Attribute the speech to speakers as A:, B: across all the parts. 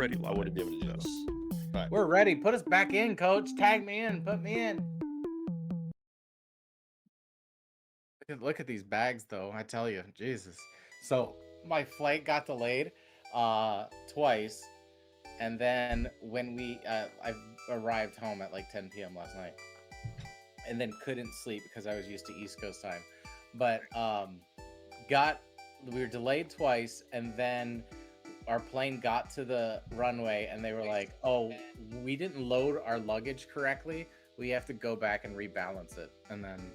A: ready.
B: I wouldn't be able to do this.
C: Right. We're ready. Put us back in, coach. Tag me in. Put me in. Look at these bags, though. I tell you, Jesus. So my flight got delayed twice, and then when I arrived home at like 10 p.m. last night, and then couldn't sleep because I was used to East Coast time, but we were delayed twice, and then our plane got to the runway, and they were like, "Oh, we didn't load our luggage correctly. We have to go back and rebalance it," and then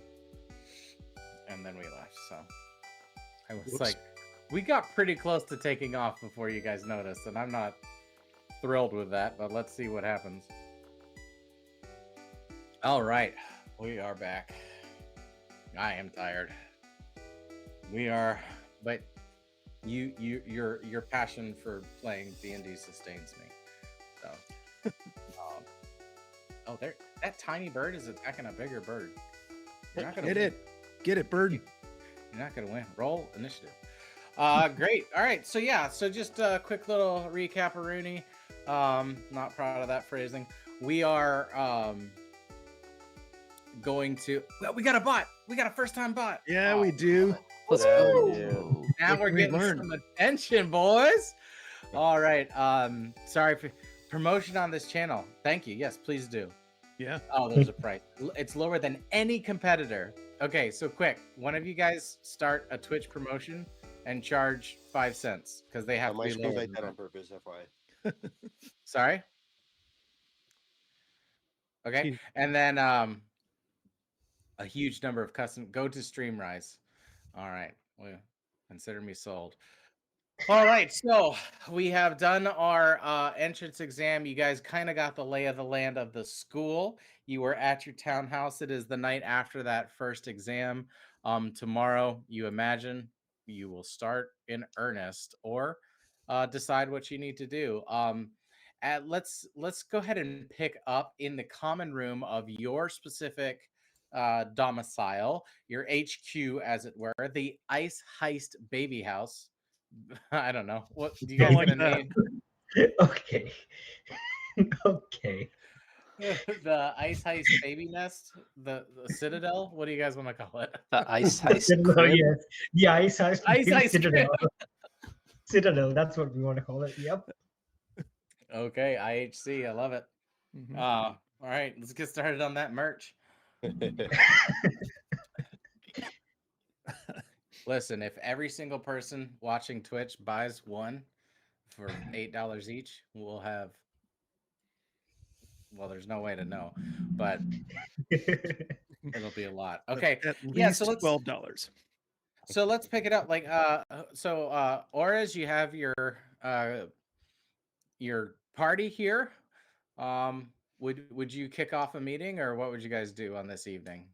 C: we left. So I was like, we got pretty close to taking off before you guys noticed, and I'm not thrilled with that, but let's see what happens. All right, we are back. I am tired. We are, but your passion for playing D&D sustains me. So, oh, there, that tiny bird is attacking a bigger bird. You're not gonna
A: Get it, bird.
C: You're not gonna win. Roll initiative. Great. All right. So yeah. So just a quick little recap, Rooney. Not proud of that phrasing. We are going to. Well, we got a bot. We got a first-time bot.
A: Yeah, we do.
D: Let's go.
C: Now we're getting some attention, boys. All right. Sorry for promotion on this channel. Thank you. Yes, please do.
A: Yeah.
C: Oh, there's a price. It's lower than any competitor. Okay, so quick. One of you guys start a Twitch promotion and charge 5 cents because they have to be lower.
B: Like that on purpose, FYI.
C: Sorry. Okay, and then a huge number of custom. Go to Streamrise. All right, well, consider me sold. All right, so we have done our entrance exam. You guys kind of got the lay of the land of the school. You were at your townhouse. It is the night after that first exam. Tomorrow, you imagine you will start in earnest or decide what you need to do. Let's go ahead and pick up in the common room of your specific domicile, your HQ, as it were, the Ice Heist baby house. I don't know. What do you guys
A: like
C: gonna name?
E: Okay. Okay.
C: The Ice Heist baby nest, the Citadel. What do you guys want to call it?
D: The Ice Heist
E: Citadel,
D: crib.
E: yes. The Ice Heist.
C: Ice Heist
E: Citadel. Citadel. That's what we want to call it. Yep.
C: Okay, IHC. I love it.
A: Mhm.
C: All right, let's get started on that merch. Listen, if every single person watching Twitch buys one for $8 each, we'll have. Well, there's no way to know, but it'll be a lot. Okay,
A: At
C: yeah.
A: least
C: So let's
A: $12.
C: So let's pick it up. Like, Auras, you have your party here. Would you kick off a meeting, or what would you guys do on this evening?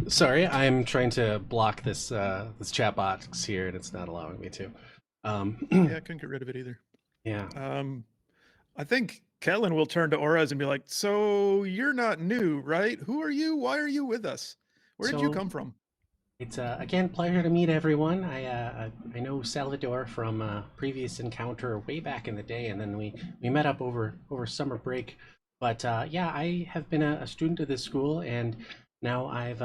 F: Sorry, I'm trying to block this this chat box here, and it's not allowing me to.
A: Yeah, I couldn't get rid of it either.
F: Yeah.
A: I think Kellen will turn to Auras and be like, "So you're not new, right? Who are you? Why are you with us? Where did you come from?"
F: It's again pleasure to meet everyone. I know Salvador from a previous encounter way back in the day, and then we met up over summer break. But yeah, I have been a student of this school, and now I've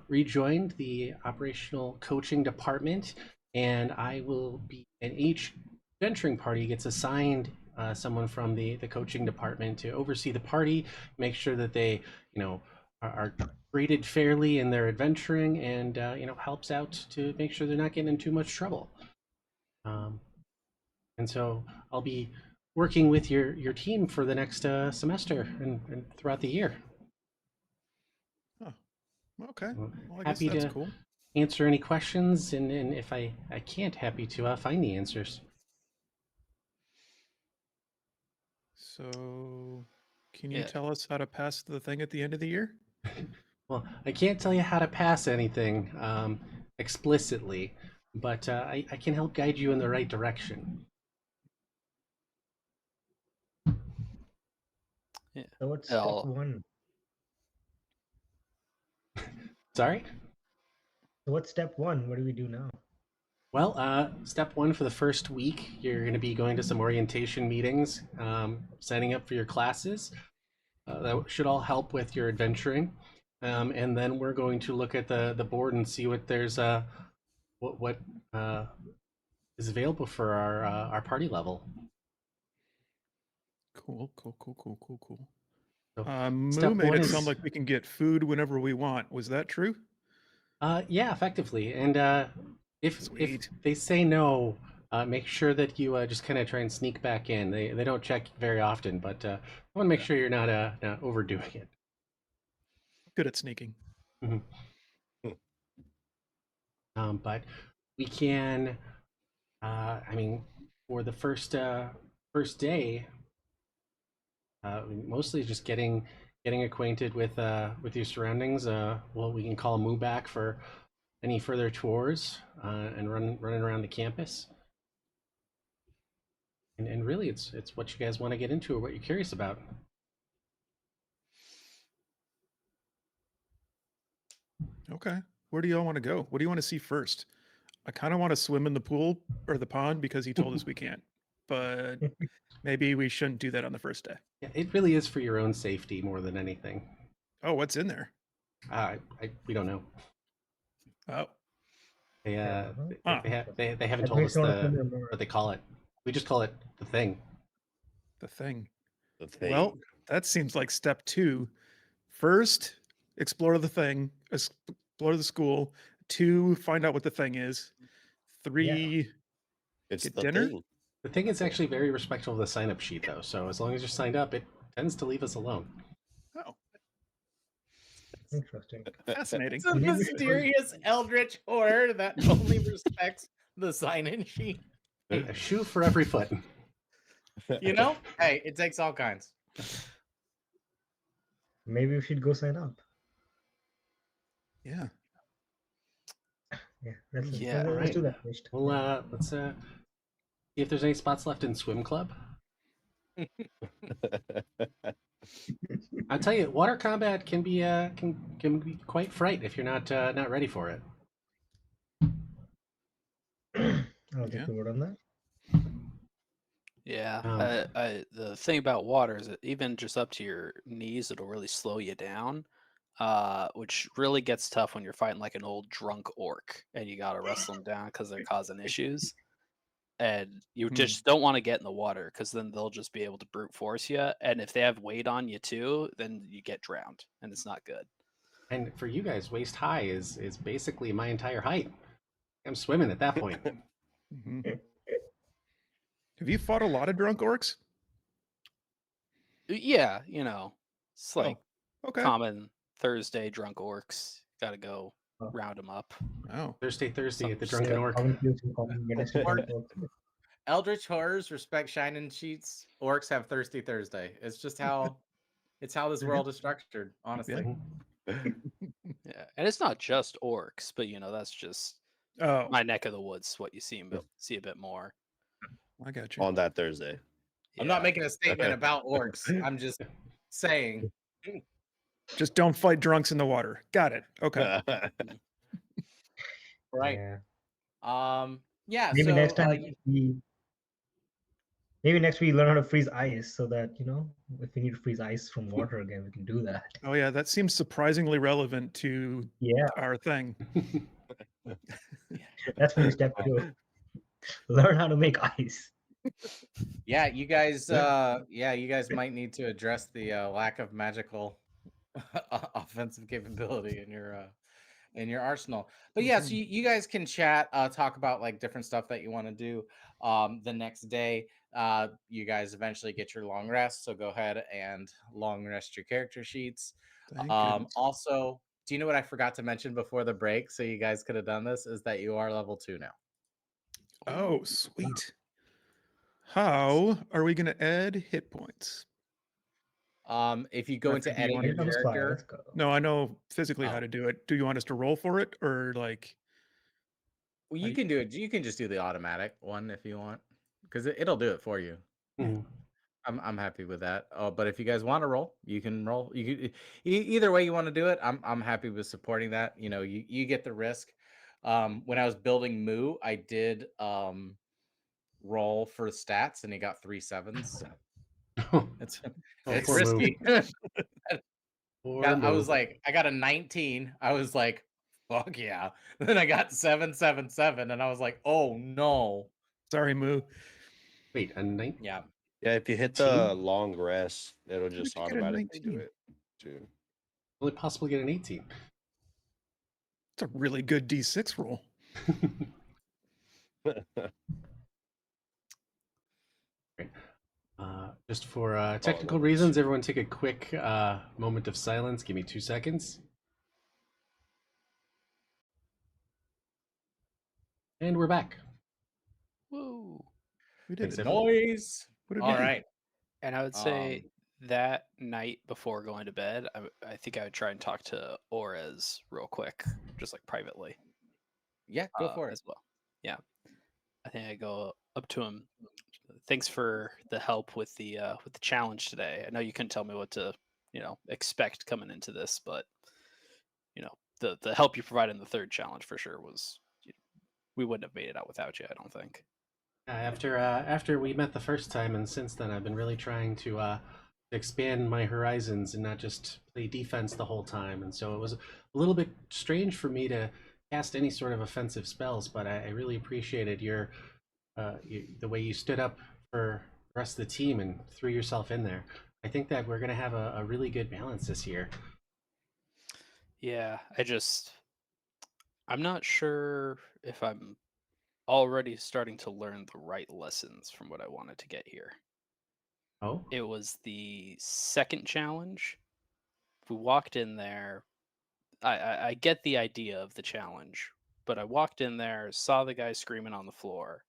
F: rejoined the operational coaching department, and I will be. And each venturing party gets assigned someone from the coaching department to oversee the party, make sure that they are graded fairly in their adventuring, and helps out to make sure they're not getting in too much trouble. And so I'll be working with your team for the next semester and throughout the year.
A: Oh, okay. Well, I
F: Happy
A: guess that's
F: to
A: cool.
F: answer any questions, and if I can't, happy to find the answers.
A: So, can you tell us how to pass the thing at the end of the year?
F: Well, I can't tell you how to pass anything explicitly, but I can help guide you in the right direction.
D: Yeah.
E: So what's step one?
F: Sorry?
E: So what's step one? What do we do now?
F: Well, step one for the first week, you're going to be going to some orientation meetings, signing up for your classes. That should all help with your adventuring. And then we're going to look at the board and see what there's what is available for our party level.
A: Cool, cool, cool, cool, cool, cool.
F: So,
A: Moo
F: step
A: made
F: one
A: it
F: is
A: sound like we can get food whenever we want. Was that true?
F: yeah, effectively. And if
A: Sweet.
F: they say no, make sure that you just kind of try and sneak back in. They don't check very often, but I want to make sure you're not overdoing it.
A: Good at sneaking.
F: But we can, I mean, for the first day, mostly just getting acquainted with your surroundings. Well, we can call Moo back for any further tours and running around the campus. And really, it's what you guys want to get into or what you're curious about.
A: Okay. Where do y'all want to go? What do you want to see first? I kind of want to swim in the pool or the pond because he told us we can't. But maybe we shouldn't do that on the first day.
F: Yeah, it really is for your own safety more than anything.
A: Oh, what's in there?
F: We don't know.
A: Oh,
F: They
A: Huh.
F: they haven't
E: That
F: told
E: makes
F: us
E: me wanna swim in more.
F: what they call it. We just call it the thing.
A: the thing.
B: The thing.
A: Well, that seems like step 2. First, explore the thing, explore the school. 2, find out what the thing is. 3,
B: it's
A: get
B: the
A: dinner?
B: thing.
F: The thing is actually very respectful of the sign up sheet though. So as long as you're signed up, it tends to leave us alone.
A: Oh,
E: Interesting.
A: fascinating.
C: It's a
E: Maybe we should go-
C: mysterious eldritch horror that only respects the sign-in sheet.
F: Hey, a shoe for every foot.
C: You know? Hey, it takes all kinds.
E: Maybe we should go sign up.
A: Yeah.
E: Yeah,
D: Yeah,
E: let's do that first.
F: Well, let's see if there's any spots left in swim club. I'll tell you, water combat can be can be quite fright if you're not ready for it.
E: I'll
A: Yeah.
E: take the word on that.
D: Yeah.
F: Um,
D: The thing about water is that even just up to your knees, it'll really slow you down. Which really gets tough when you're fighting like an old drunk orc and you gotta wrestle them down because they're causing issues. And you
A: Hmm.
D: just don't want to get in the water because then they'll just be able to brute force you. And if they have weight on you too, then you get drowned, and it's not good.
F: And for you guys, waist high is basically my entire height. I'm swimming at that point.
A: Mhm. Have you fought a lot of drunk orcs?
D: Yeah, you know, it's like
A: Okay.
D: common Thursday drunk orcs. Gotta go
E: Oh.
D: round them up.
A: Oh,
F: Thursday at the
D: Some
F: Drunken
D: step-
F: Orc.
E: I will do some combination.
C: Eldritch horrors respect shine-in sheets. Orcs have thirsty Thursday. It's just how it's how this world is structured, honestly.
D: Yeah, and it's not just orcs, but you know that's just
A: oh,
D: my neck of the woods. What you see a bit more.
A: I got you.
B: On that Thursday.
C: I'm not
D: Yeah.
C: making a statement about orcs. I'm just saying.
A: Just don't fight drunks in the water. Got it. Okay.
C: Right.
E: Yeah.
C: Yeah.
E: Maybe
C: so,
E: next time maybe next week learn how to freeze ice so that if we need to freeze ice from water again, we can do that.
A: Oh yeah, that seems surprisingly relevant to
E: Yeah,
A: our thing.
E: that's maybe step 2. Learn how to make ice.
C: yeah, you guys you guys might need to address the lack of magical offensive capability in your arsenal. But yeah, so you guys can chat, talk about like different stuff that you want to do the next day. You guys eventually get your long rest, so go ahead and long rest your character sheets.
A: Thank goodness.
C: Also, do you know what I forgot to mention before the break, so you guys could have done this, is that you are level 2 now.
A: Oh, sweet. How are we going to add hit points?
C: If you go
A: After
C: into
A: do you
C: edit
A: want
C: your
E: Here comes fire.
C: character,
E: Let's go.
A: No, I know physically how
C: Oh.
A: to do it. Do you want us to roll for it or like?
C: well,
A: How
C: you
A: do
C: can do it. You can just do the automatic one if you want, because it'll do it for you.
F: Mhm.
C: I'm happy with that. Oh, but if you guys want to roll, you can roll. You could, either way you want to do it. I'm happy with supporting that. You know, you get the risk. When I was building Moo, I did roll for stats, and he got 3 7s. It's it's
F: poor Moo.
C: risky.
F: Poor
C: I was
F: Moo.
C: like, I got a 19. I was like, fuck yeah. Then I got 7 7 7, and I was like, oh no.
A: Sorry, Moo.
F: Wait, a 9?
C: Yeah.
B: Yeah, if you hit
F: Team?
B: the long rest, it'll just
A: did you get a
B: automatically do
A: 19?
B: it too.
F: Will it possibly get an 18?
A: It's a really good D6 roll.
F: Great. Just for technical reasons, everyone take a quick moment of silence. Give me 2 seconds. And we're back.
D: Woo.
A: We did
F: Thanks,
A: it.
F: everyone.
C: Noise.
A: What did we
C: All
A: do?
C: right.
D: And I would say
C: Um,
D: that night before going to bed, I think I would try and talk to Orez real quick, just like privately
C: Yeah, go for it.
D: as well. Yeah, I think I go up to him. Thanks for the help with the challenge today. I know you couldn't tell me what to expect coming into this, but the help you provided in the third challenge for sure was we wouldn't have made it out without you. I don't think.
F: After we met the first time, and since then, I've been really trying to expand my horizons and not just play defense the whole time. And so it was a little bit strange for me to cast any sort of offensive spells, but I really appreciated the way you stood up for the rest of the team and threw yourself in there. I think that we're going to have a really good balance this year.
D: Yeah, I'm not sure if I'm already starting to learn the right lessons from what I wanted to get here.
F: Oh,
D: It was the second challenge. We walked in there. I get the idea of the challenge, but I walked in there, saw the guy screaming on the floor,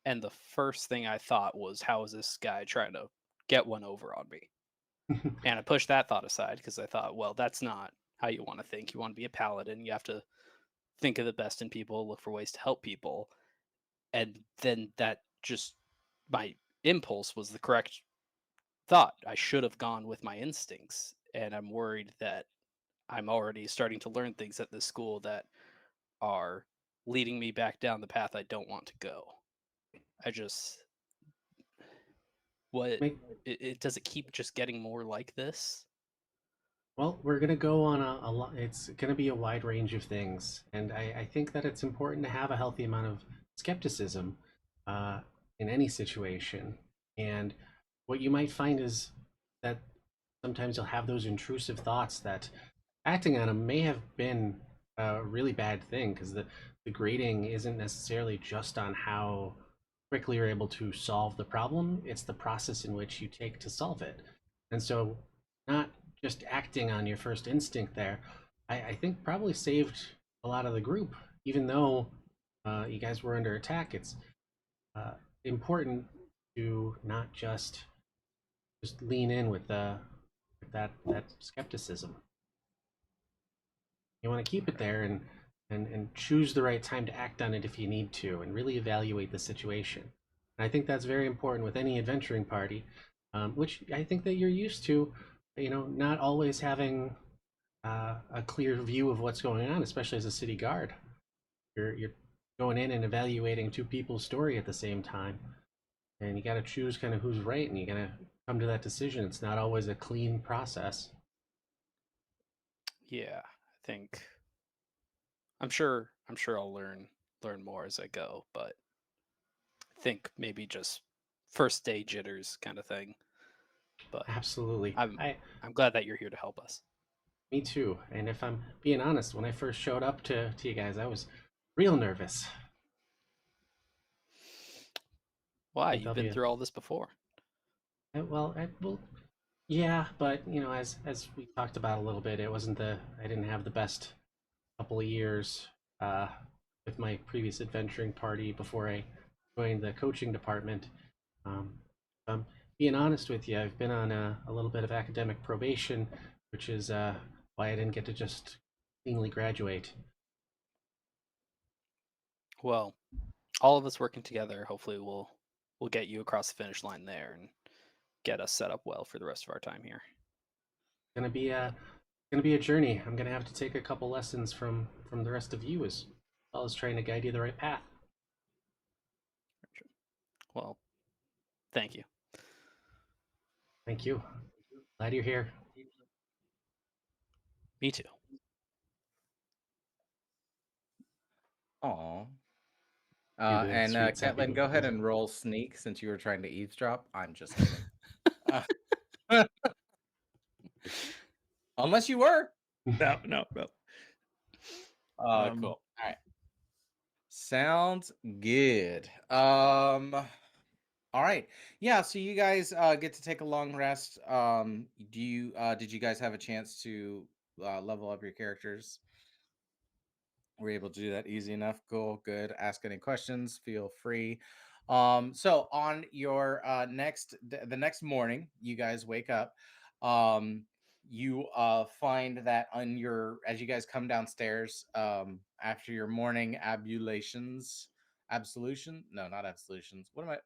D: and the first thing I thought was, how is this guy trying to get one over on me? And I pushed that thought aside because I thought, well, that's not how you want to think. You want to be a paladin. You have to think of the best in people, look for ways to help people. And then my impulse was the correct thought. I should have gone with my instincts. And I'm worried that I'm already starting to learn things at this school that are leading me back down the path I don't want to go. I just what
F: Make-
D: it does it keep just getting more like this?
F: Well, we're going to go on a lot. It's going to be a wide range of things. And I think that it's important to have a healthy amount of skepticism in any situation. And what you might find is that sometimes you'll have those intrusive thoughts that acting on them may have been a really bad thing because the grading isn't necessarily just on how quickly you're able to solve the problem, it's the process in which you take to solve it. And so, not just acting on your first instinct there, I think probably saved a lot of the group, even though you guys were under attack. It's important to not just lean in with that skepticism. You want to keep it there and choose the right time to act on it if you need to, and really evaluate the situation. And I think that's very important with any adventuring party, which I think that you're used to. Not always having a clear view of what's going on, especially as a city guard. You're going in and evaluating two people's story at the same time, and you got to choose kind of who's right, and you got to come to that decision. It's not always a clean process.
D: Yeah, I think I'm sure I'll learn more as I go, but I think maybe just first day jitters kind of thing. But
F: Absolutely.
D: I'm glad that you're here to help us.
F: Me too. And if I'm being honest, when I first showed up to you guys, I was real nervous.
D: Why?
F: Think
D: You've
F: I'll
D: been
F: be
D: through all this before.
F: well, yeah, but as we talked about a little bit, I didn't have the best couple of years with my previous adventuring party before I joined the coaching department. Um, I'm being honest with you, I've been on a little bit of academic probation, which is why I didn't get to just cleanly graduate.
D: Well, all of us working together, hopefully we'll get you across the finish line there and get us set up well for the rest of our time here.
F: Gonna be a journey. I'm gonna have to take a couple lessons from the rest of you as well as trying to guide you the right path.
D: Well, thank you.
F: Thank you. Glad you're here.
D: Me too.
C: Aw.
F: You the
C: And
F: sweet, sappy
C: Caitlin, go ahead
F: little
C: and roll sneak since you were trying to eavesdrop. I'm just kidding. Unless you were.
A: No, no, no.
C: Cool. All right. Sounds good. All right. Yeah, so you guys get to take a long rest. Did you guys have a chance to level up your characters? Were you able to do that easy enough? Cool, good. Ask any questions, feel free. So on your the next morning, you guys wake up. You find that on your as you guys come downstairs after your morning absolution? No, not absolutions. What am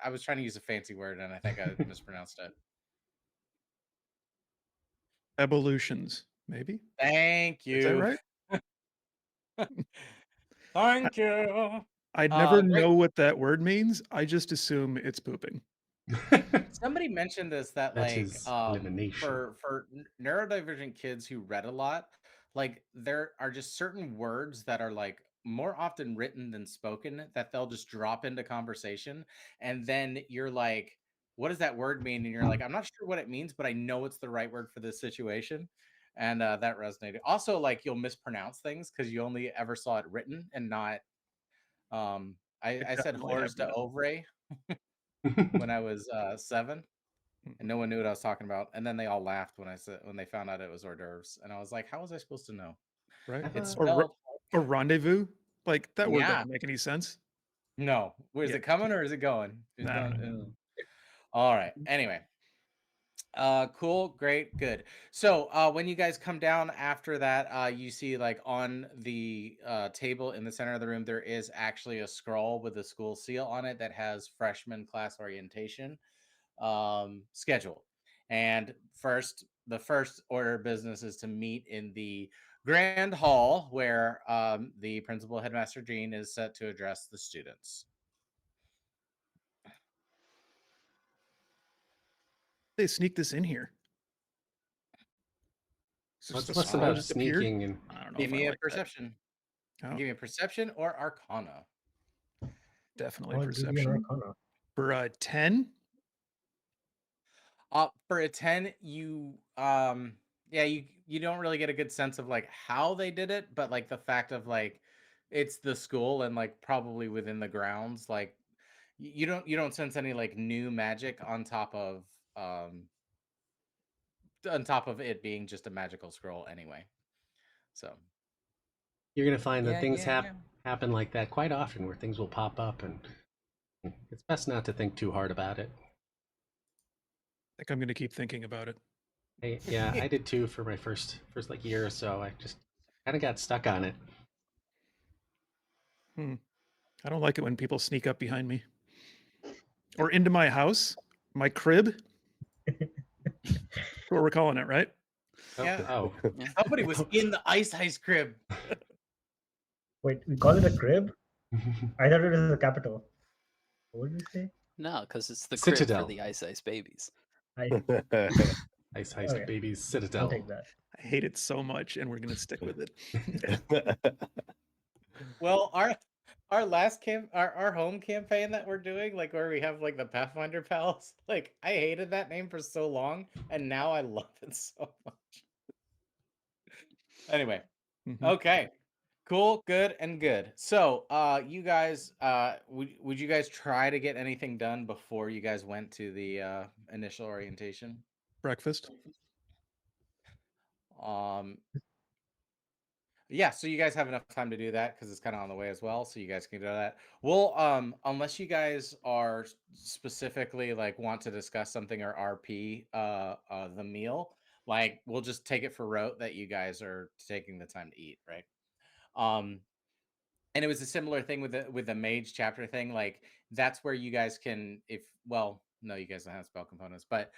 C: I was trying to use a fancy word and I think I mispronounced it.
A: Evolutions, maybe.
C: Thank
A: Is that
C: you.
A: right?
C: Thank you.
A: I'd never
C: Great.
A: know what that word means. I just assume it's pooping.
C: Somebody mentioned this that
F: That's
C: like
F: his elimination.
C: for neurodivergent kids who read a lot, like there are just certain words that are like more often written than spoken that they'll just drop into conversation, and then you're like, what does that word mean? And you're like, I'm not sure what it means, but I know it's the right word for this situation. And that resonated. Also, like you'll mispronounce things because you only ever saw it written and not I said
A: definitely have
C: hors d'oeuvre when I was 7, and no one knew what I was talking about. And then they all laughed when they found out it was hors d'oeuvres, and I was like, "How was I supposed to know?"
A: Right?
C: It's
A: Or
C: spelled.
A: a rendezvous? Like that word
C: Yeah.
A: doesn't make any sense.
C: No. Is
A: Yeah.
C: it coming or is it going? It's
A: I don't
C: going. All right. Anyway. Cool, great, good. So when you guys come down after that, you see like on the table in the center of the room there is actually a scroll with a school seal on it that has freshman class orientation scheduled. And the first order of business is to meet in the grand hall where the principal, headmaster Jean, is set to address the students.
A: They sneak this in here.
F: What's
A: The scroll
F: about
A: just appeared?
F: sneaking and
A: I don't know
C: Give
A: if I
C: me a
A: like that.
C: perception.
A: Oh,
C: Give me a perception or arcana.
A: definitely
E: I'll give you an
A: perception.
E: arcana.
A: For a 10?
C: For a 10, you don't really get a good sense of like how they did it, but like the fact of like it's the school and like probably within the grounds, like you don't sense any like new magic on top of it being just a magical scroll anyway. So
F: you're gonna find that
C: yeah,
F: things
C: yeah.
F: happen like that quite often, where things will pop up, and it's best not to think too hard about it.
A: I think I'm going to keep thinking about it.
F: I did too for my first like year or so. I just kind of got stuck on it.
A: I don't like it when people sneak up behind me or into my house, my crib. That's what we're calling it, right?
C: Yeah.
F: Oh,
C: Somebody was in the ice crib.
E: Wait, we call it a crib? I thought it was a capital. What did we say?
D: No, because it's the crib
F: Citadel.
D: for the Ice babies.
E: I,
F: Ice Heist
E: Okay.
F: Babies
E: I'll
F: Citadel.
E: take that.
A: I hate it so much, and we're going to stick with it.
C: Well, our last our home campaign that we're doing, like where we have like the Pathfinder pals, like I hated that name for so long, and now I love it so much. Anyway, okay, cool, good, and good. So, you guys, would you guys try to get anything done before you guys went to the initial orientation?
A: Breakfast.
C: Yeah, so you guys have enough time to do that because it's kind of on the way as well, so you guys can do that. Well, unless you guys are specifically like want to discuss something or RP the meal, like we'll just take it for rote that you guys are taking the time to eat, right? And it was a similar thing with the mage chapter thing. Like that's where you guys can, if well, no, you guys don't have spell components, but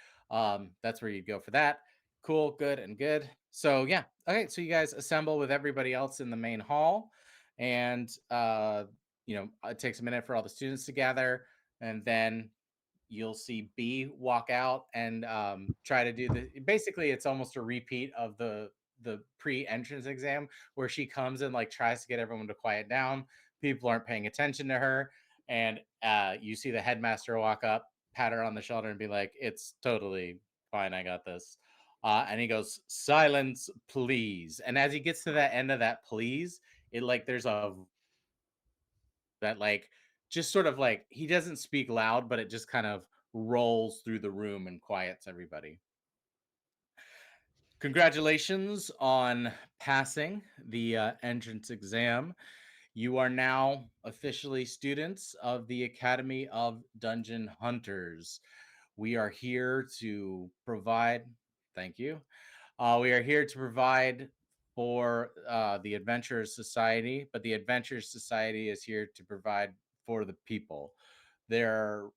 C: that's where you'd go for that. Cool, good, and good. So yeah, okay. So you guys assemble with everybody else in the main hall, and it takes a minute for all the students to gather, and then you'll see B walk out and try to do basically it's almost a repeat of the pre-entrance exam, where she comes and like tries to get everyone to quiet down. People aren't paying attention to her, and you see the headmaster walk up, pat her on the shoulder, and be like, "It's totally fine, I got this." And he goes, "Silence, please." And as he gets to that end of that please, it like there's a that like just sort of like he doesn't speak loud, but it just kind of rolls through the room and quiets everybody. Congratulations on passing the entrance exam. You are now officially students of the Academy of Dungeon Hunters. We are here to provide, thank you. We are here to provide for the Adventurers Society, but the Adventurers Society is here to provide for the people. There,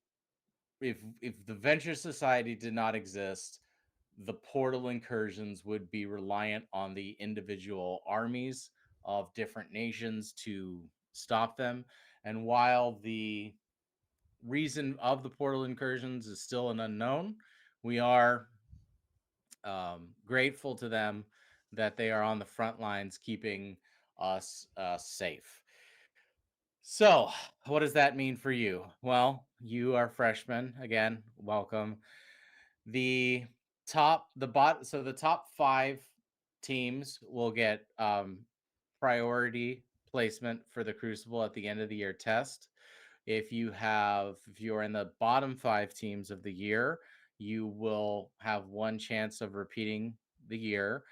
C: if the Venture Society did not exist, the portal incursions would be reliant on the individual armies of different nations to stop them. And while the reason of the portal incursions is still an unknown, we are grateful to them that they are on the front lines keeping us safe. So, what does that mean for you? Well, you are freshmen. Again, welcome. The the top 5 teams will get priority placement for the Crucible at the end of the year test. If you're in the bottom 5 teams of the year, you will have one chance of repeating the year.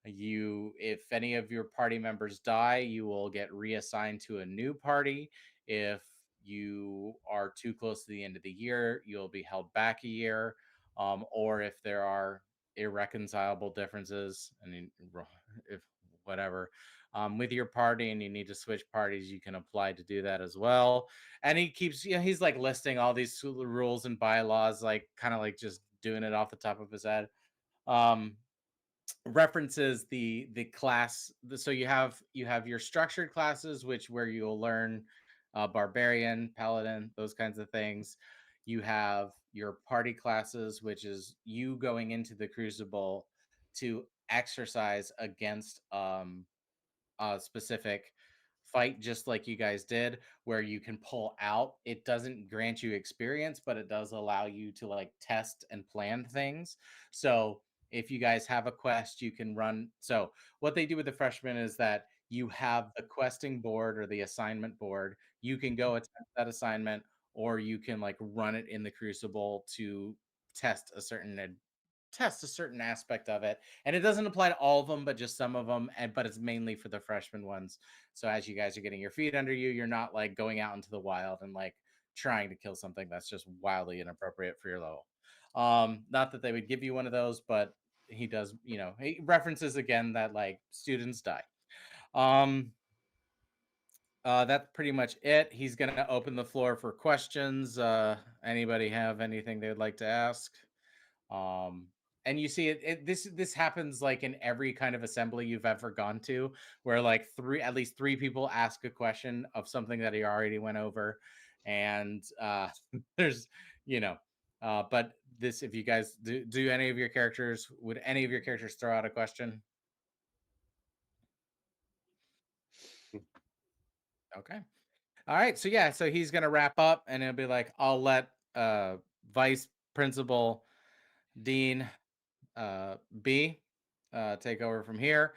C: If any of your party members die, you will get reassigned to a new party. If you are too close to the end of the year, you'll be held back a year. Or if there are irreconcilable differences, if whatever, with your party and you need to switch parties, you can apply to do that as well. And he keeps, he's like listing all these rules and bylaws, like kind of like just doing it off the top of his head. References the class, so you have your structured classes, which where you'll learn barbarian, paladin, those kinds of things. You have your party classes, which is you going into the Crucible to exercise against a specific fight, just like you guys did, where you can pull out. It doesn't grant you experience, but it does allow you to like test and plan things. So if you guys have a quest, you can run. So what they do with the freshmen is that you have the questing board or the assignment board. You can go attempt that assignment, or you can like run it in the Crucible to test a certain aspect of it. And it doesn't apply to all of them, but just some of them. But it's mainly for the freshman ones. So as you guys are getting your feet under you, you're not like going out into the wild and like trying to kill something that's just wildly inappropriate for your level. Not that they would give you one of those, but he does, he references again that like students die. That's pretty much it. He's gonna open the floor for questions. Anybody have anything they would like to ask? And you see this happens like in every kind of assembly you've ever gone to, where like at least three people ask a question of something that he already went over. And there's but this, if you guys do any of your characters, would any of your characters throw out a question? Okay. All right. So yeah, so he's gonna wrap up and it'll be like, I'll let Vice Principal Dean B take over from here.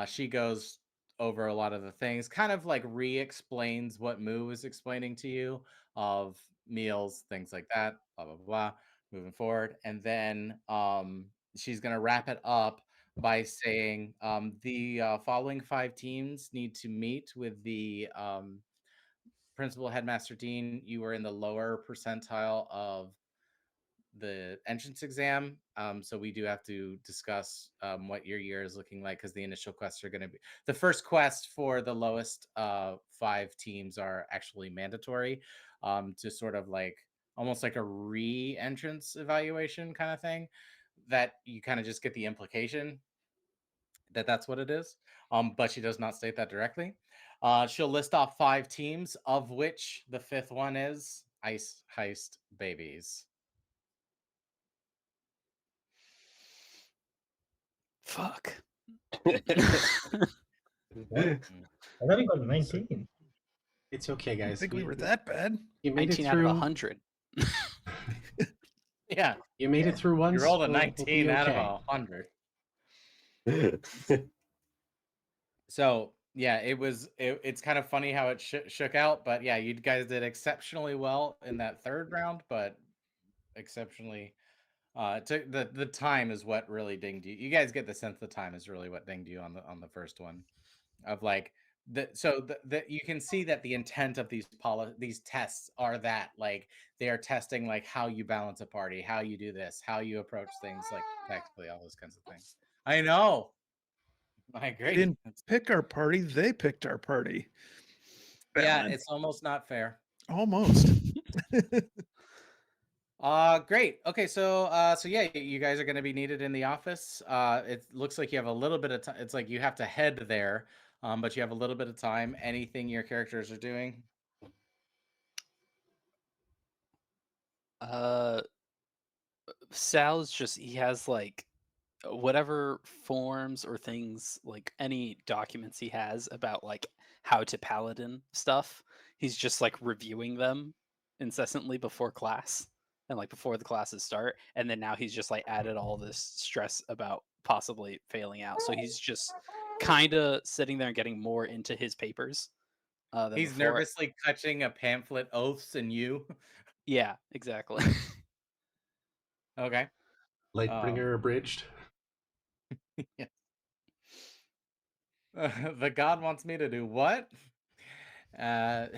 C: She goes over a lot of the things, kind of like re-explains what Moo was explaining to you of meals, things like that, blah blah blah, moving forward. And then she's gonna wrap it up by saying the following 5 teams need to meet with the principal, headmaster, dean. You were in the lower percentile of the entrance exam. So we do have to discuss what your year is looking like, because the initial quests are going to be the first quest for the lowest 5 teams are actually mandatory, to sort of like almost like a re-entrance evaluation kind of thing, that you kind of just get the implication that that's what it is. But she does not state that directly. She'll list off 5 teams, of which the 5th one is Ice Heist Babies.
D: Fuck.
E: What? I thought he got 19.
F: It's okay,
A: I didn't
F: guys.
A: think we were that bad.
F: You made it
D: 19 out of
F: through.
D: 100.
C: Yeah,
F: You made it through once.
C: you rolled a
F: we'll
C: 19
F: be
C: out
F: okay.
C: of 100. So yeah, it's kind of funny how it shook out, but yeah, you guys did exceptionally well in that 3rd round, but exceptionally took the time is what really dinged you. You guys get the sense the time is really what dinged you on the first one, of like the you can see that the intent of these tests are that like they are testing like how you balance a party, how you do this, how you approach things, like tactically, all those kinds of things. I know. I
A: We
C: agree.
A: didn't pick our party. They picked our party.
C: Yeah,
A: Bad.
C: it's almost not fair.
A: Almost.
C: Great. Okay, so yeah, you guys are going to be needed in the office. It looks like you have a little bit of time. It's like you have to head there, but you have a little bit of time. Anything your characters are doing?
D: Sal's just, he has like whatever forms or things, like any documents he has about like how to paladin stuff, he's just like reviewing them incessantly before class and like before the classes start. And then now he's just like added all this stress about possibly failing out. So he's just kind of sitting there and getting more into his papers than
C: He's
D: before.
C: nervously touching a pamphlet, Oaths and You.
D: Yeah, exactly.
C: Okay.
F: Lightbringer abridged.
C: Yeah. The god wants me to do what?
F: So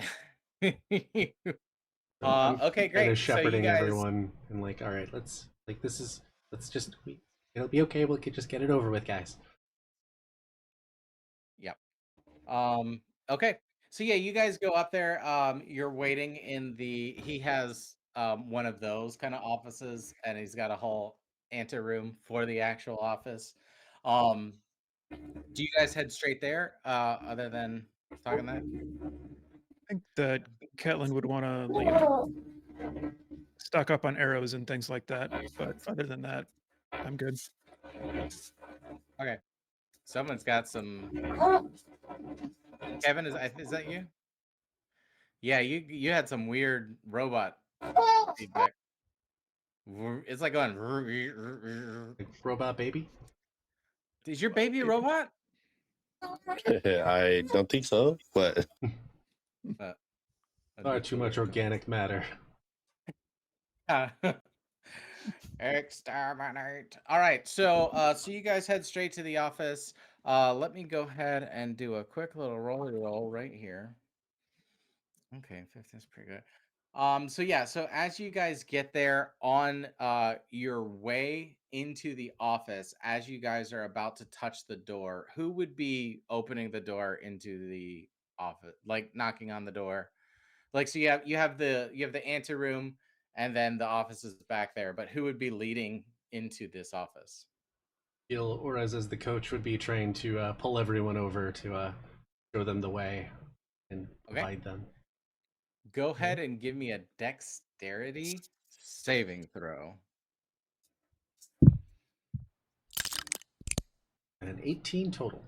F: I'm
C: Okay,
F: kind
C: great.
F: of
C: So you
F: shepherding
C: guys,
F: everyone and like, all right, let's it'll be okay. We'll just get it over with, guys.
C: yep. Okay. So yeah, you guys go up there. You're waiting in he has one of those kind of offices, and he's got a whole anteroom for the actual office. Um, do you guys head straight there? Other than talking that?
A: I think that Ketlin would want to, stock up on arrows and things like that. But other than that, I'm good.
C: Okay. Someone's got some. Kevin, is that you? Yeah, you had some weird robot feedback. It's like going.
F: Like, robot baby.
C: Is your baby a robot?
B: I don't think so, but
F: Too much organic matter.
C: Exterminate. All right, so so you guys head straight to the office. Let me go ahead and do a quick little roll right here. Okay, 15 is pretty good. So yeah, so as you guys get there on your way into the office, as you guys are about to touch the door, who would be opening the door into the office, like knocking on the door? Like, so you have the anteroom, and then the office is back there, but who would be leading into this office?
F: Gil Orez, as the coach, would be trained to pull everyone over to show them the way and
C: Okay.
F: guide them.
C: Go ahead and give me a dexterity saving throw.
F: And an 18 total.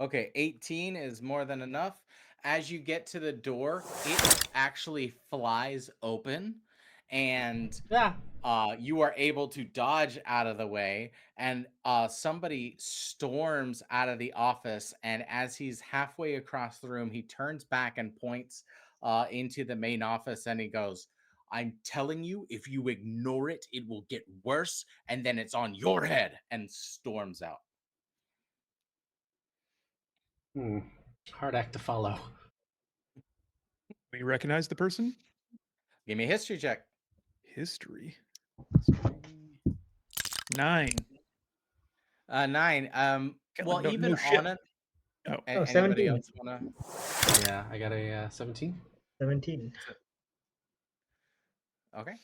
C: Okay, 18 is more than enough. As you get to the door, it actually flies open, and
F: Yeah.
C: you are able to dodge out of the way, and somebody storms out of the office, and as he's halfway across the room, he turns back and points into the main office, and he goes, "I'm telling you, if you ignore it, it will get worse, and then it's on your head," and storms out.
F: Hard act to follow.
A: We recognize the person.
C: Give me a history check.
A: History. 9.
C: 9. Well,
A: no
C: even
A: shit.
C: on it.
A: Oh.
C: Anybody
E: 17.
C: else wanna?
F: Yeah, I got a 17.
E: 17.
C: Okay.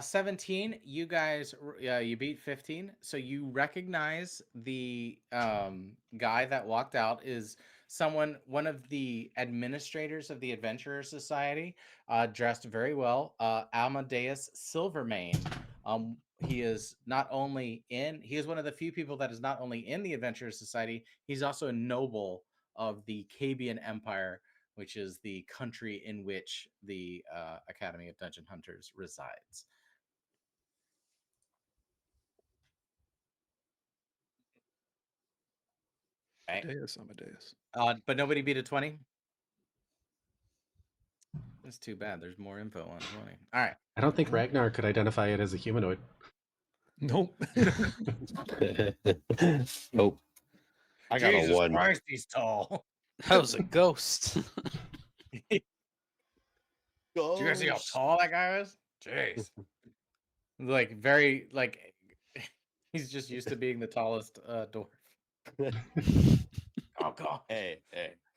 C: 17. You guys, you beat 15, so you recognize the guy that walked out is one of the administrators of the Adventurer Society, dressed very well, Amadeus Silvermane. He is one of the few people that is not only in the Adventurer Society, he's also a noble of the Cabian Empire, which is the country in which the Academy of Dungeon Hunters resides. Right.
A: Amadeus.
C: But nobody beat a 20. That's too bad. There's more info on 20. All right.
F: I don't think Ragnar could identify it as a humanoid.
A: Nope.
B: Nope. I got
C: Jesus
B: a 1.
C: Christ, he's tall.
D: That was a ghost.
C: Did you guys see how tall that guy is? Jeez. Like very like he's just used to being the tallest dwarf. Oh god.
B: Hey.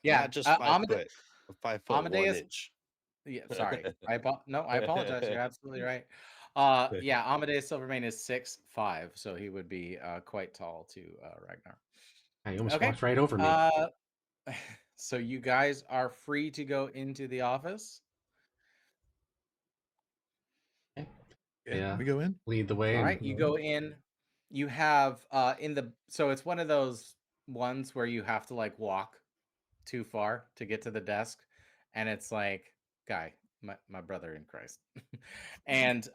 C: Yeah,
B: Not just 5
C: Amade-
B: foot. 5 foot
C: Amadeus-
B: 1 inch.
C: Yeah, sorry. I apologize. You're absolutely right. Yeah, Amadeus Silvermane is 6'5", so he would be quite tall to Ragnar.
F: I almost
C: Okay.
F: walked right over me.
C: So you guys are free to go into the office.
F: Yeah.
A: We go in.
F: Lead the way.
C: All
F: and-
C: right, you go in. You have so it's one of those ones where you have to like walk too far to get to the desk, and it's like, guy, my brother in Christ. And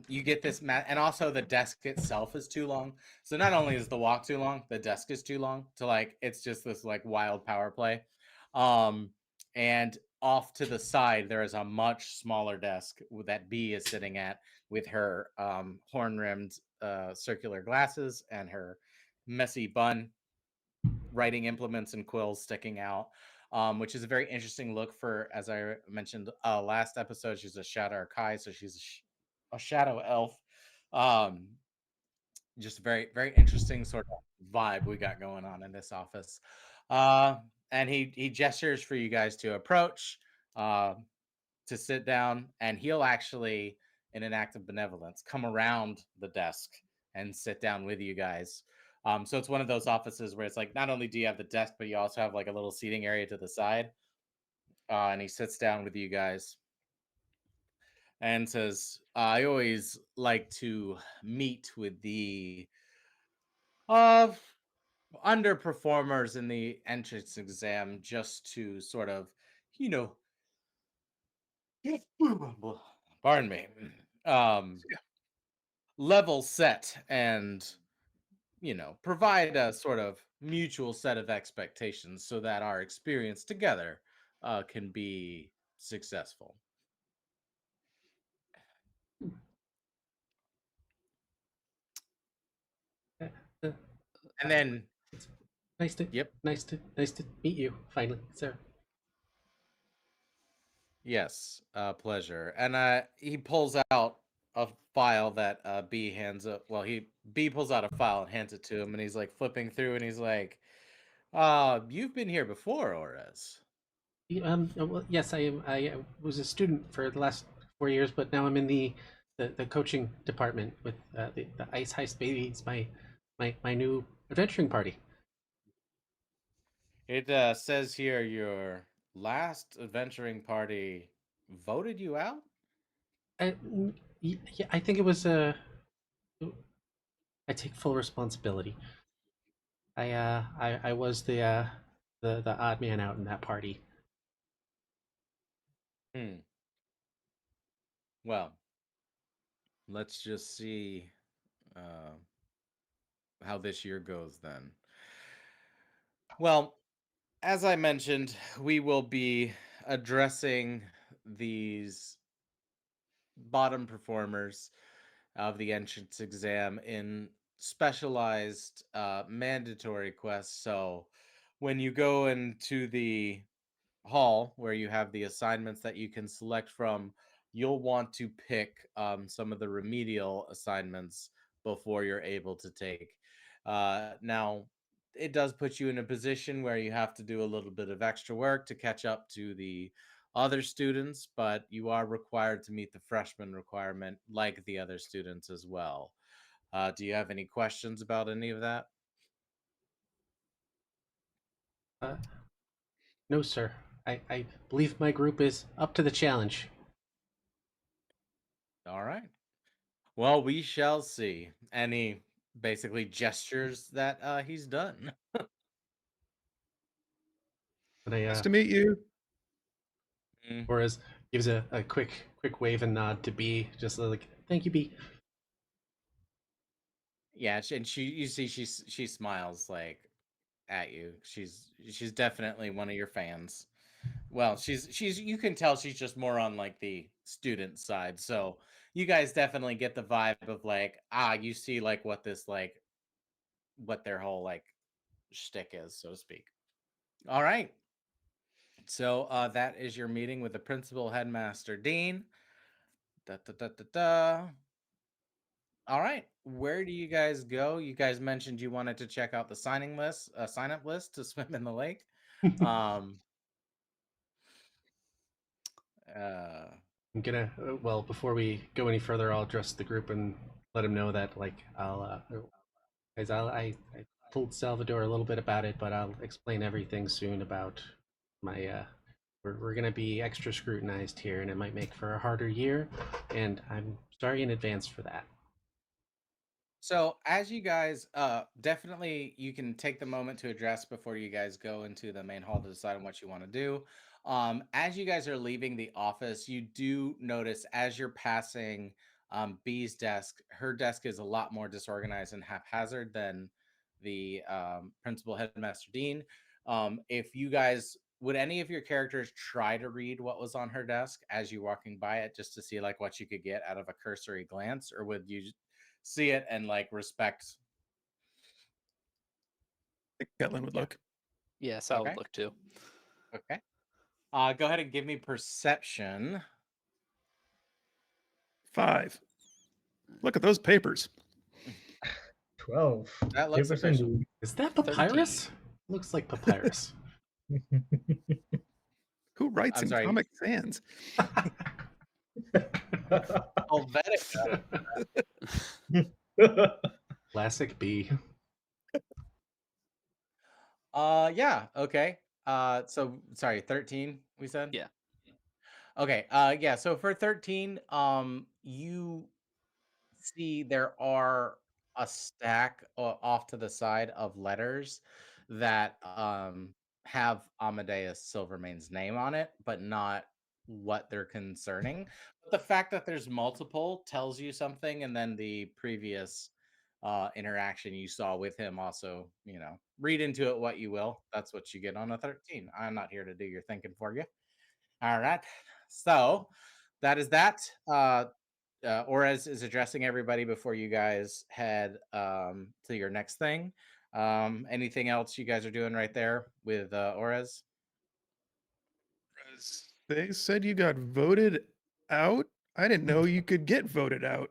C: you get this and also the desk itself is too long. So not only is the walk too long, the desk is too long to like, it's just this like wild power play. And off to the side, there is a much smaller desk that B is sitting at with her horn-rimmed circular glasses and her messy bun, writing implements and quills sticking out, which is a very interesting look for, as I mentioned last episode, she's a Shadow Arkai, so she's a shadow elf. Just very, very interesting sort of vibe we got going on in this office. And he gestures for you guys to approach, to sit down, and he'll actually, in an act of benevolence, come around the desk and sit down with you guys. So it's one of those offices where it's like, not only do you have the desk, but you also have like a little seating area to the side. And he sits down with you guys and says, I always like to meet with the underperformers in the entrance exam, just to sort of, you know, pardon me, level set and, you know, provide a sort of mutual set of expectations so that our experience together can be successful. And then,
F: Nice to meet you finally, sir.
C: yes, pleasure. And he pulls out a file that B hands up. Well, B pulls out a file and hands it to him, and he's like flipping through, and he's like, "You've been here before, Ores."
F: Well, yes, I am. I was a student for the last 4 years, but now I'm in the coaching department with the Ice Heist Babies, my new adventuring party.
C: It says here your last adventuring party voted you out.
F: Yeah, I think it was I take full responsibility. I was the odd man out in that party.
C: Well, let's just see how this year goes then. Well, as I mentioned, we will be addressing these bottom performers of the entrance exam in specialized mandatory quests. So when you go into the hall where you have the assignments that you can select from, you'll want to pick some of the remedial assignments before you're able to take. Now, it does put you in a position where you have to do a little bit of extra work to catch up to the other students, but you are required to meet the freshman requirement like the other students as well. Do you have any questions about any of that?
F: No, sir. I believe my group is up to the challenge.
C: All right. Well, we shall see. Any basically gestures that he's done.
F: And I,
A: Nice to meet you.
C: Mm,
F: Whereas gives a quick wave and nod to B, just like thank you, B.
C: yeah, and she you see she smiles like at you. She's definitely one of your fans. Well, she's you can tell she's just more on like the student side. So you guys definitely get the vibe of like, you see like what this like what their whole like shtick is, so to speak. All right. So that is your meeting with the principal, headmaster, dean. Da, da, da, da, da. All right. Where do you guys go? You guys mentioned you wanted to check out the sign up list to swim in the lake. Um uh
F: I'm gonna well before we go any further, I'll address the group and let him know that like guys, I told Salvador a little bit about it, but I'll explain everything soon about my we're gonna be extra scrutinized here, and it might make for a harder year, and I'm sorry in advance for that.
C: So, as you guys, definitely you can take the moment to address before you guys go into the main hall to decide on what you want to do. As you guys are leaving the office, you do notice as you're passing B's desk, her desk is a lot more disorganized and haphazard than the principal headmaster dean. If you guys would any of your characters try to read what was on her desk as you walking by it just to see like what you could get out of a cursory glance, or would you see it and like respect?
A: I think Ketlin would
C: Yeah.
A: look.
D: Yes, I
C: Okay.
D: would look too.
C: Okay. Go ahead and give me perception.
A: 5. Look at those papers.
E: 12.
C: That looks
E: Papers
C: official.
E: indeed.
F: Is that papyrus? Looks like papyrus.
A: Who writes
C: I'm
A: in
C: sorry.
A: Comic Sans?
C: Helvetica.
F: Classic B.
C: Yeah. Okay. So sorry, 13. We said.
D: Yeah.
C: Okay. Yeah. So for 13, you see there are a stack off to the side of letters that have Amadeus Silvermane's name on it, but not what they're concerning. But the fact that there's multiple tells you something, and then the previous interaction you saw with him also, read into it what you will. That's what you get on a 13. I'm not here to do your thinking for you. All right. So that is that. Orez is addressing everybody before you guys head to your next thing. Anything else you guys are doing right there with Orez?
A: They said you got voted out. I didn't know you could get voted out.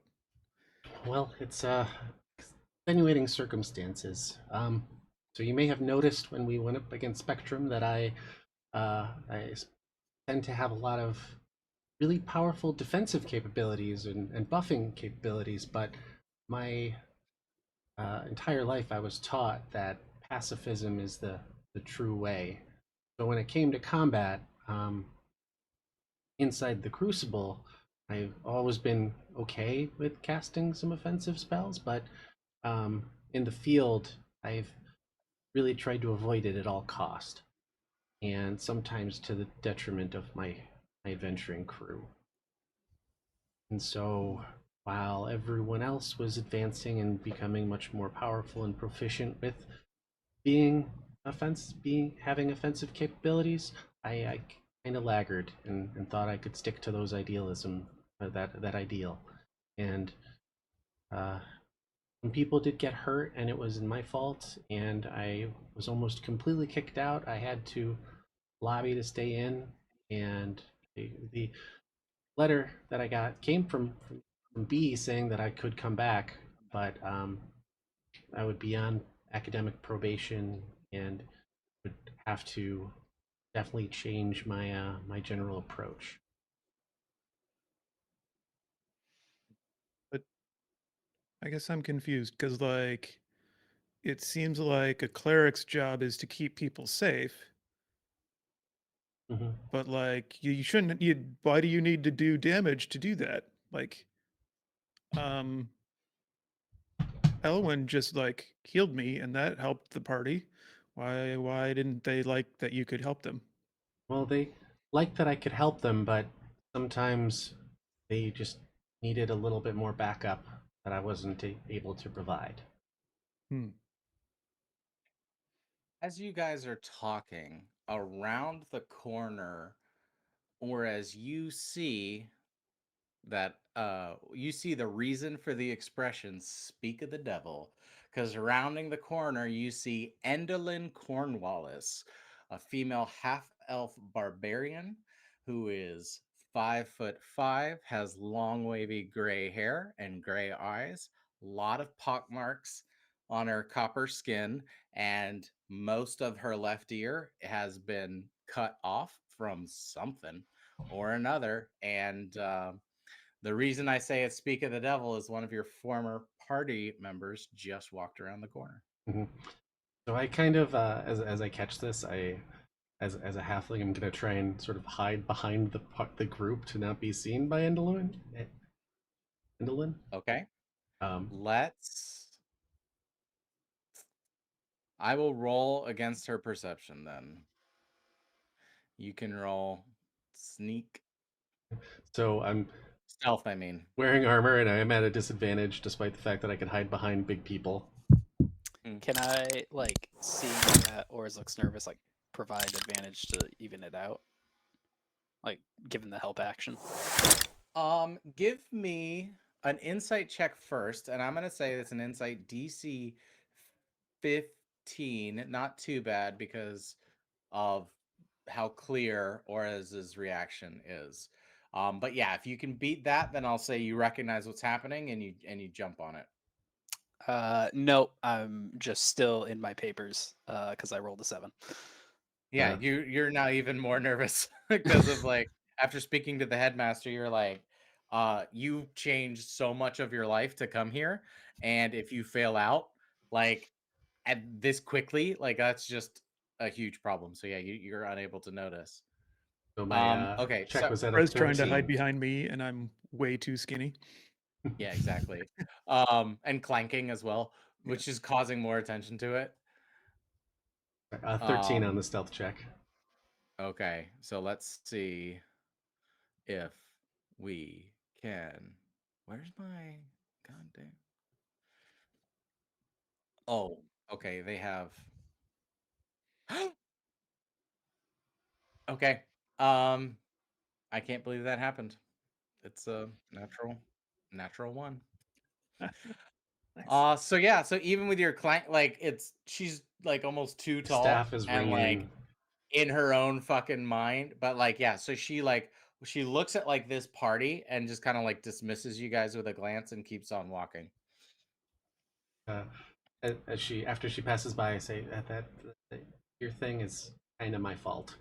F: Well, it's extenuating circumstances. So you may have noticed when we went up against Spectrum that I tend to have a lot of really powerful defensive capabilities and buffing capabilities, but my entire life I was taught that pacifism is the true way. So when it came to combat, inside the Crucible, I've always been okay with casting some offensive spells, but in the field, I've really tried to avoid it at all cost, and sometimes to the detriment of my adventuring crew. And so, while everyone else was advancing and becoming much more powerful and proficient with having offensive capabilities, I kind of laggard and thought I could stick to those idealism, that ideal. And when people did get hurt, and it was my fault, and I was almost completely kicked out, I had to lobby to stay in, and the letter that I got came from B saying that I could come back, but I would be on academic probation and would have to definitely change my general approach.
A: But I guess I'm confused because, like, it seems like a cleric's job is to keep people safe.
F: Mhm.
A: But like you shouldn't. Why do you need to do damage to do that? Like, um, Elwyn just like healed me, and that helped the party. Why didn't they like that you could help them?
F: Well, they liked that I could help them, but sometimes they just needed a little bit more backup that I wasn't able to provide.
A: Hmm.
C: As you guys are talking around the corner, or as you see that you see the reason for the expression "speak of the devil," because rounding the corner you see Endolyn Cornwallis, a female half-elf barbarian who is 5'5", has long wavy gray hair and gray eyes, a lot of pockmarks on her copper skin, and most of her left ear has been cut off from something or another, and the reason I say it's Speak of the Devil is one of your former party members just walked around the corner.
F: Mhm. So I kind of, as I catch this, as a halfling, I'm gonna try and sort of hide behind the group to not be seen by Endolin. Endolin.
C: Okay.
F: Um,
C: I will roll against her perception then. You can roll sneak.
F: so I'm
C: Stealth, I mean.
F: wearing armor and I am at a disadvantage, despite the fact that I can hide behind big people.
D: Can I, like, seeing that Oars looks nervous, like, provide advantage to even it out? Like, given the help action?
C: Give me an insight check first, and I'm gonna say it's an insight DC 15. Not too bad because of how clear Oraz's reaction is. But yeah, if you can beat that, then I'll say you recognize what's happening and you jump on it.
D: No, I'm just still in my papers because I rolled a 7.
C: Yeah,
F: Uh,
C: you're now even more nervous because of like after speaking to the headmaster, you're like, you changed so much of your life to come here, and if you fail out, like at this quickly, like that's just a huge problem. So yeah, you're unable to notice.
F: so my
C: Okay,
F: check
C: so
F: was at a
A: Red's trying to hide
F: 13.
A: behind me, and I'm way too skinny.
C: yeah, exactly. And clanking as well,
A: Yeah.
C: which is causing more attention to it.
F: 13 on the stealth check.
C: Okay, so let's see if we can. Where's my goddamn? Oh, okay, they have. Okay, I can't believe that happened. It's a natural one.
A: Nice.
C: So yeah, so even with your clank, like she's like almost too tall
F: Staff is
C: and like
F: ringing.
C: in her own fucking mind, but like yeah, so she looks at like this party and just kind of like dismisses you guys with a glance and keeps on walking.
F: As she after she passes by, I say that your thing is kind of my fault.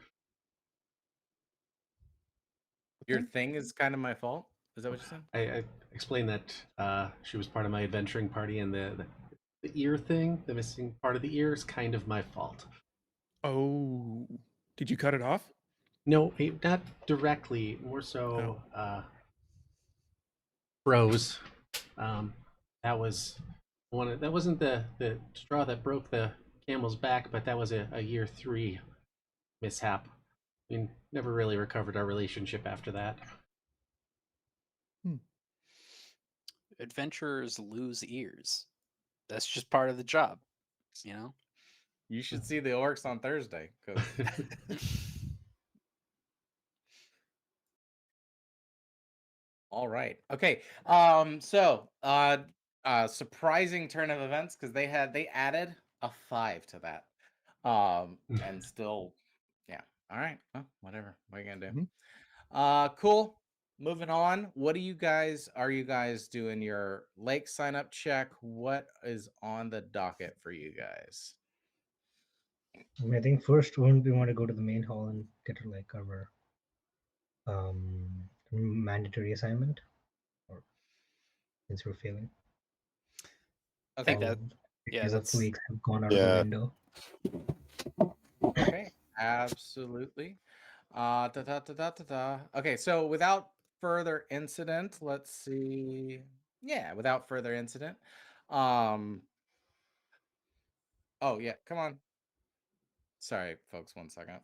C: Your thing is kind of my fault. Is that what you said?
F: I explained that she was part of my adventuring party, and the ear thing, the missing part of the ear, is kind of my fault.
A: Oh, did you cut it off?
F: No, not directly. More
A: Oh,
F: so, froze. Um, that was one. That wasn't the straw that broke the camel's back, but that was a year 3 mishap. We never really recovered our relationship after that.
D: Adventurers lose ears. That's just part of the job, you know?
C: You should see the orcs on Thursday because all right. Okay. So surprising turn of events because they added a 5 to that. And still, yeah. All right. Well, whatever. What are you gonna do? Cool. Moving on. What are you guys doing your lake sign up check? What is on the docket for you guys?
E: I think first we want to go to the main hall and get like our mandatory assignment, or since we're failing.
D: I
C: Okay.
D: think that, yeah,
E: Days of
D: that's
E: weeks have gone out of the
B: Yeah.
E: window.
C: Okay. Absolutely. Okay, so without further incident, let's see. Yeah, without further incident. Oh yeah, come on. Sorry, folks, 1 second.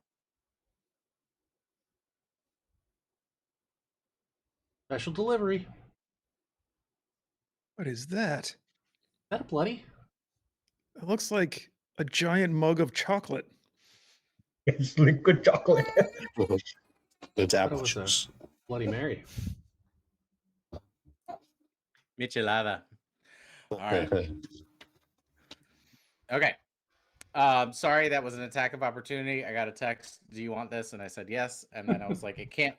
F: Special delivery. Is
A: What is that?
F: that a bloody?
A: It looks like a giant mug of chocolate.
E: It's liquid chocolate.
B: It's
F: I thought
B: apple
F: it was a
B: juice.
F: Bloody Mary.
C: Michelada. All right. Okay. Sorry, that was an attack of opportunity. I got a text. Do you want this? And I said yes. And then I was like, it can't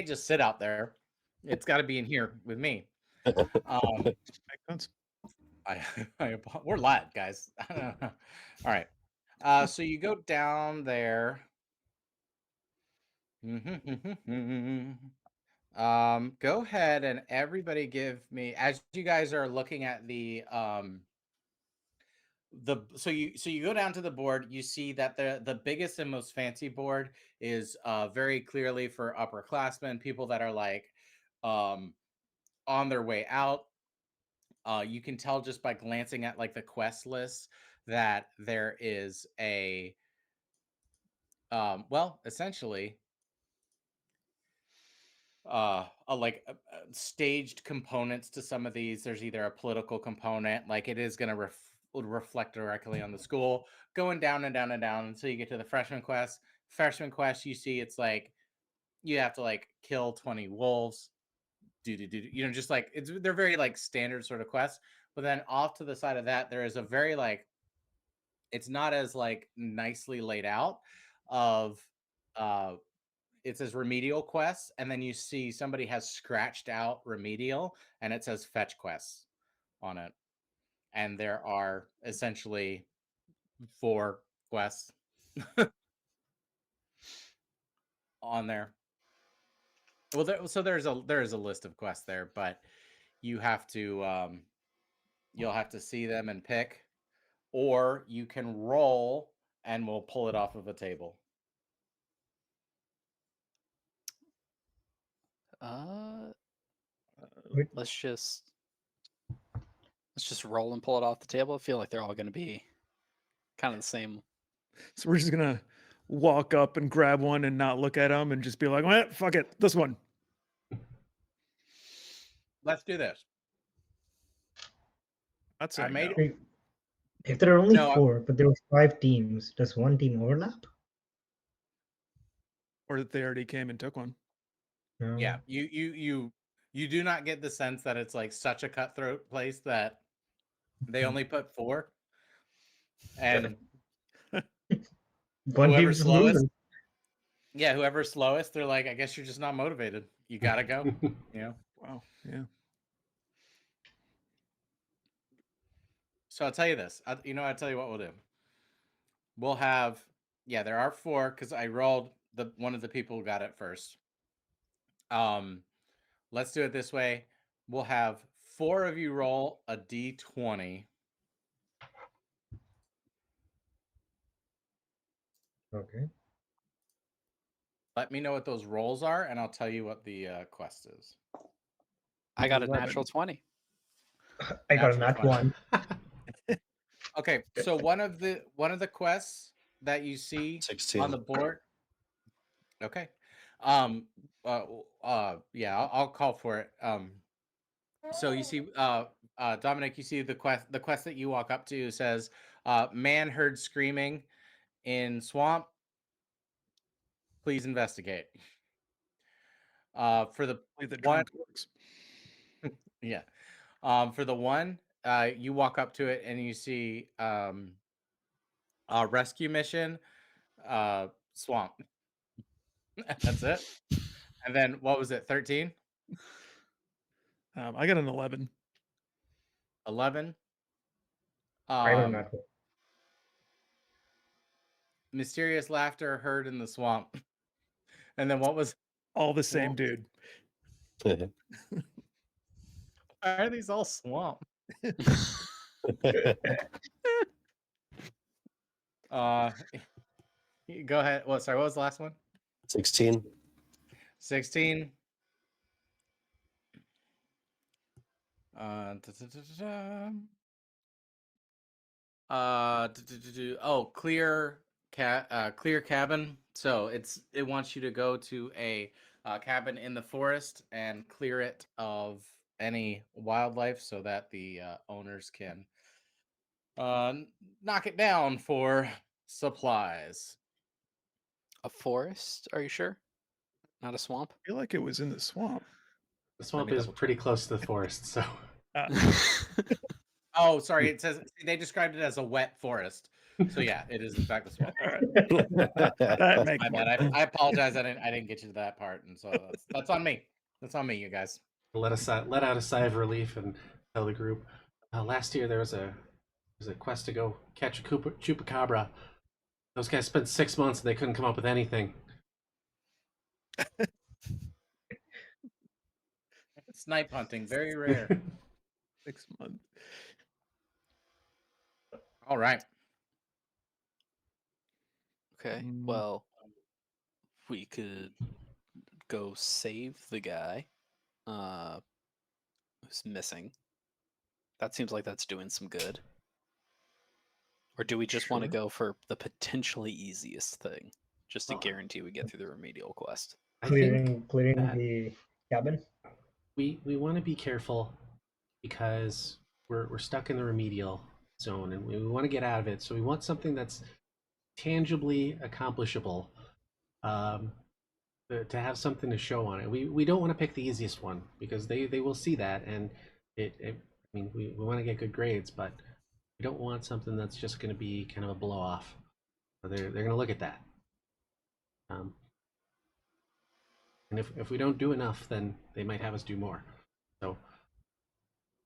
C: just sit out there. It's got to be in here with me.
A: Makes sense.
C: We're live, guys. All right. So you go down there. Go ahead and everybody give me, as you guys are looking at so you go down to the board, you see that the biggest and most fancy board is very clearly for upperclassmen, people that are like on their way out. You can tell just by glancing at like the quest list that there is well, essentially staged components to some of these. There's either a political component, like it is going to reflect directly on the school, going down and down and down until you get to the freshman quest. Freshman quest, you see it's like you have to like kill 20 wolves, just like they're very like standard sort of quests. But then off to the side of that, there is a very like, it's not as like nicely laid out of it says remedial quests, and then you see somebody has scratched out remedial and it says fetch quests on it. And there are essentially 4 quests on there. Well, there's a list of quests there, but you have to you'll have to see them and pick, or you can roll and we'll pull it off of a table.
E: Wait.
D: Let's just roll and pull it off the table. I feel like they're all going to be kind of the same.
A: So we're just gonna walk up and grab one and not look at them and just be like, well, fuck it, this one.
C: Let's do this.
A: That's
C: I
A: saying
C: made
A: no.
E: Wait, if there are only
C: No,
E: 4, but there were 5 teams, does one team overlap?
A: Or that they already came and took one.
E: No.
C: yeah, you do not get the sense that it's like such a cutthroat place that they only put 4, and
E: One
C: whoever's
E: team's just
C: slowest,
E: losing.
C: yeah, whoever's slowest, they're like, I guess you're just not motivated. You gotta go.
A: Wow. Yeah.
C: So I'll tell you this. I'll tell you what we'll do. We'll have, yeah, there are 4 because I rolled one of the people who got it first. Let's do it this way. We'll have 4 of you roll a d20.
E: Okay.
C: Let me know what those rolls are, and I'll tell you what the quest is.
D: I got a
A: 11.
D: natural 20.
E: I got a
C: Natural
E: nat
C: 20.
E: 1.
C: Okay, so one of the quests that you see
B: 16.
C: on the board. Okay. Yeah, I'll call for it. So you see, Dominic, you see the quest that you walk up to says, man heard screaming in swamp. Please investigate. For the
A: Only the
C: one,
A: drunk works.
C: yeah. For the one, you walk up to it and you see rescue mission, swamp. That's it. And then what was it? 13?
A: I got an 11.
C: 11?
E: I got a nat 1.
C: Mysterious laughter heard in the swamp. And then what was
A: All the same dude.
C: why are these all swamp? Go ahead. Well, sorry, what was the last one?
G: 16.
C: 16. Da, da, da, da, da. Oh, clear clear cabin. So it wants you to go to a cabin in the forest and clear it of any wildlife so that the owners can knock it down for supplies.
D: A forest? Are you sure? Not a swamp?
A: I feel like it was in the swamp.
F: The swamp
C: me
F: is
C: double
F: pretty
C: check.
F: close to the forest, so
A: Ah,
C: Oh, sorry. It says they described it as a wet forest. So yeah, it is in fact the swamp.
A: all right. That makes
C: My
A: more
C: bad. I apologize. I didn't get you to that part, and so that's on me. That's on me, you guys.
F: let out a sigh of relief and tell the group. Last year there was a quest to go catch a chupacabra. Those guys spent 6 months and they couldn't come up with anything.
C: Snipe hunting, very rare.
A: 6 months.
C: All right.
D: Okay.
A: Mm.
D: Well, we could go save the guy who's missing. That seems like that's doing some good. Or do we just want to
A: Sure.
D: go for the potentially easiest thing, just to
F: Well,
D: guarantee we get through the remedial quest?
F: I think
E: Clearing
F: that
E: the cabin.
F: we want to be careful because we're stuck in the remedial zone and we want to get out of it. So we want something that's tangibly accomplishable, to have something to show on it. We don't want to pick the easiest one because they will see that and I mean we want to get good grades, but we don't want something that's just going to be kind of a blow off. They're going to look at that. And if we don't do enough, then they might have us do more. So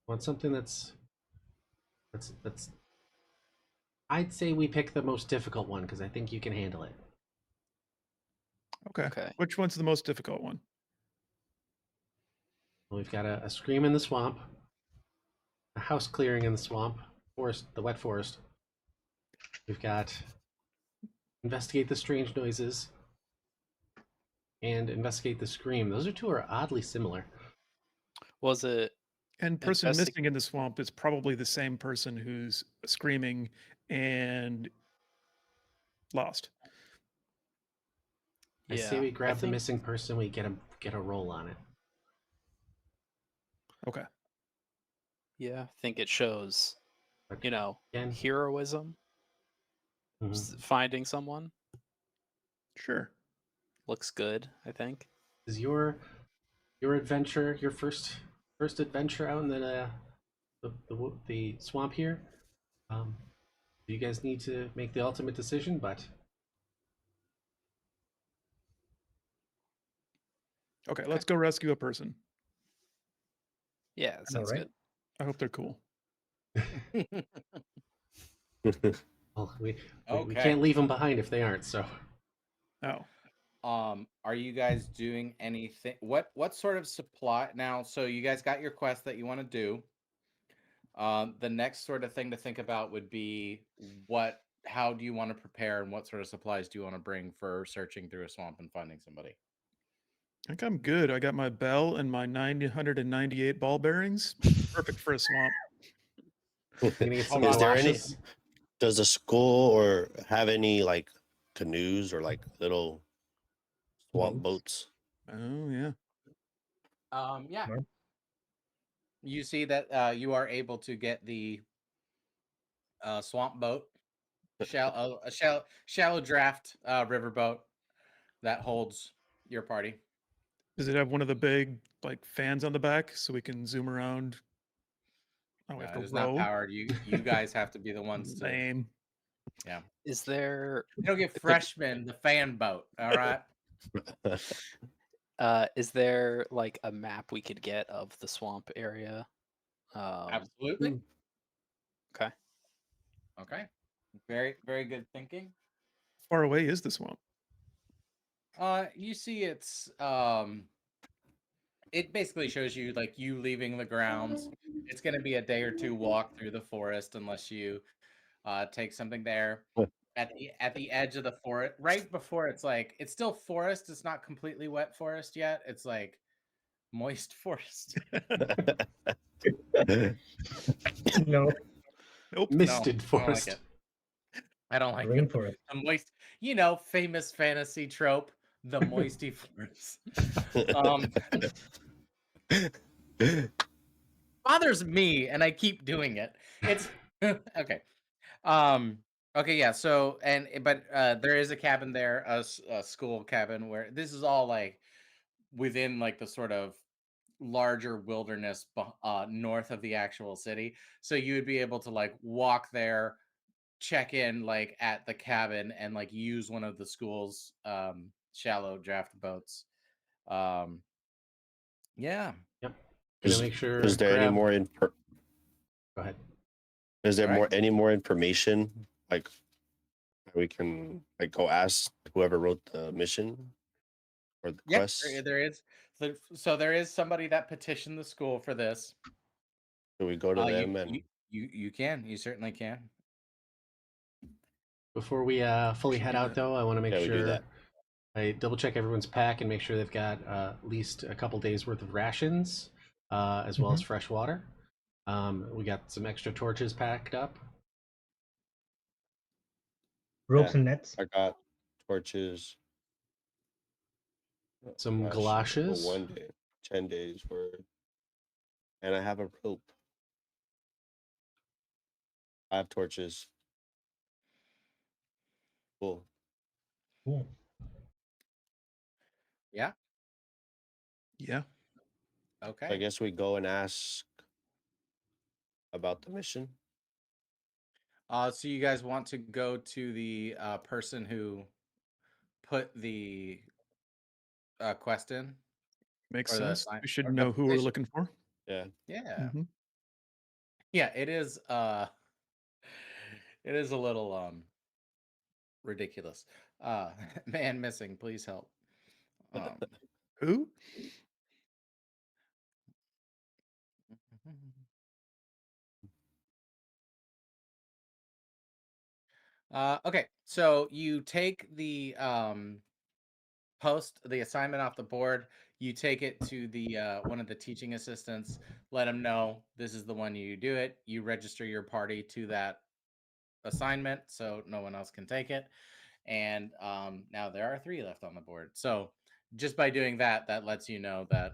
F: want something that's I'd say we pick the most difficult one because I think you can handle it.
A: Okay.
D: Okay.
A: Which one's the most difficult one?
F: Well, we've got a scream in the swamp, a house clearing in the swamp, forest, the wet forest. We've got investigate the strange noises and investigate the scream. Those two are oddly similar.
D: Was it
A: And person
D: Investi-
A: missing in the swamp is probably the same person who's screaming and lost.
F: I say
D: yeah,
F: we
D: I
F: grab the
D: think
F: missing person, we get a roll on it.
A: Okay.
D: yeah, I think it shows,
F: But
D: you know,
F: again,
D: heroism, finding someone
A: Sure.
D: looks good, I think.
F: is your adventure your first adventure out in the swamp here? You guys need to make the ultimate decision, but
A: Okay, let's go rescue a person.
D: Yeah, that
E: know,
D: sounds
E: right?
D: good.
A: I hope they're cool.
F: well, we
C: Okay.
F: can't leave them behind if they aren't. So
A: Oh.
C: Are you guys doing anything? What sort of supply now? So you guys got your quest that you want to do. The next sort of thing to think about would be how do you want to prepare and what sort of supplies do you want to bring for searching through a swamp and finding somebody?
A: I think I'm good. I got my bell and my 998 ball bearings. Perfect for a swamp.
F: you're gonna get some
C: Is
G: there any-
F: galoshes.
G: Does the school or have any like canoes or like little swamp boats?
A: Oh, yeah.
C: Yeah.
E: Right.
C: You see that you are able to get the swamp boat, a shallow draft river boat that holds your party.
A: Does it have one of the big like fans on the back so we can zoom around? Oh, we have
C: It
A: to
C: is not
A: row.
C: powered. You guys have to be the ones to.
A: Lame.
C: Yeah.
D: Is there
C: It'll give freshmen the fan boat. All right.
D: is there like a map we could get of the swamp area?
C: Absolutely.
D: Okay.
C: Okay. Very, very good thinking.
A: How far away is the swamp?
C: You see it basically shows you like you leaving the grounds. It's gonna be a day or two walk through the forest unless you take something there. at the edge of the forest, right before it's like it's still forest. It's not completely wet forest yet. It's like moist forest.
E: No,
A: Nope.
F: Misted
C: I don't like
F: forest.
C: it. I don't like it.
E: rainforest.
C: The moist, famous fantasy trope, the moisty forest. Bothers me, and I keep doing it. It's okay. Okay, yeah. So but there is a cabin there, a school cabin where this is all like within like the sort of larger wilderness north of the actual city. So you would be able to like walk there, check in like at the cabin, and like use one of the school's shallow draft boats. Um, yeah.
F: Yep. Gonna make sure.
G: Is there any more
F: Go ahead.
G: Is there
C: All right.
G: any more information like we can like go ask whoever wrote the mission or the
C: Yeah,
G: quest?
C: there is. So there is somebody that petitioned the school for this.
G: Do we go to them
C: You can. You certainly can.
F: Before we fully
A: should
F: head
A: do
F: out,
A: that.
F: though, I want to make
G: Yeah, we do
F: sure
G: that.
F: I double check everyone's pack and make sure they've got at least a couple days worth of rations, as well as fresh water. We got some extra torches packed up.
E: Ropes
G: Yeah.
E: and nets.
G: I got torches.
F: Some
G: rations
F: galoshes.
G: for 1 day, 10 days worth, and I have a rope. I have torches. Cool.
E: Cool.
C: Yeah.
A: Yeah.
C: Okay.
G: So I guess we go and ask about the mission.
C: So you guys want to go to the person who put the quest in?
A: Makes
C: Or the
A: sense.
C: sign-
A: We should
C: or the
A: know who we're
C: petition.
A: looking for.
G: Yeah.
C: Yeah.
A: Mhm.
C: Yeah, it is it is a little ridiculous. Man missing, please help.
A: Who?
C: Okay, so you take the the assignment off the board. You take it to the one of the teaching assistants. Let them know this is the one you do it. You register your party to that assignment, so no one else can take it. And now there are 3 left on the board. So just by doing that, that lets you know that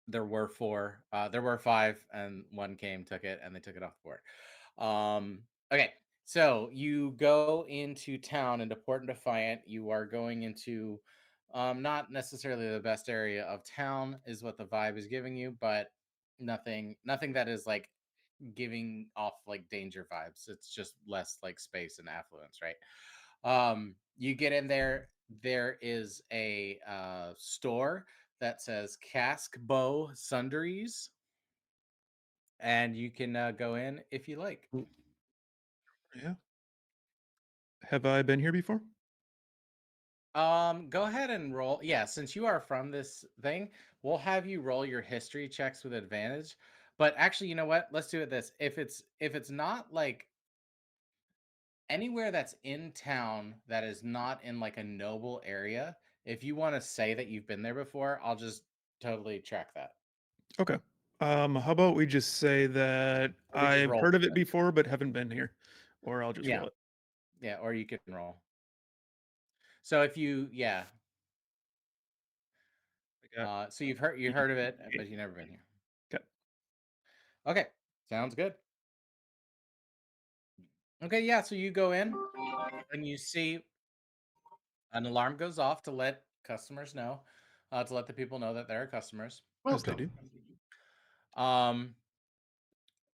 C: there were 4. There were 5, and 1 came, took it, and they took it off the board. Okay, so you go into town into Port and Defiant. You are going into not necessarily the best area of town, is what the vibe is giving you, but nothing that is like giving off like danger vibes. It's just less like space and affluence, right? You get in there. There is a store that says Cask Bow Sundries, and you can go in if you like.
A: Yeah. Have I been here before?
C: Go ahead and roll. Yeah, since you are from this thing, we'll have you roll your history checks with advantage. But actually, you know what? Let's do it this. If it's not like anywhere that's in town that is not in like a noble area, if you want to say that you've been there before, I'll just totally track that.
A: Okay. How about we just say that
C: Or we just
A: I've
C: roll
A: heard of
C: for
A: it before but haven't been here, or I'll just
C: Yeah.
A: roll it.
C: Yeah, or you can roll. So if you
A: I got
C: so you've heard of it, but you've never been here.
A: Okay.
C: Okay, sounds good. Okay, yeah, so you go in and you see an alarm goes off to let customers know, to let the people know that there are customers.
A: as they do.
C: Um,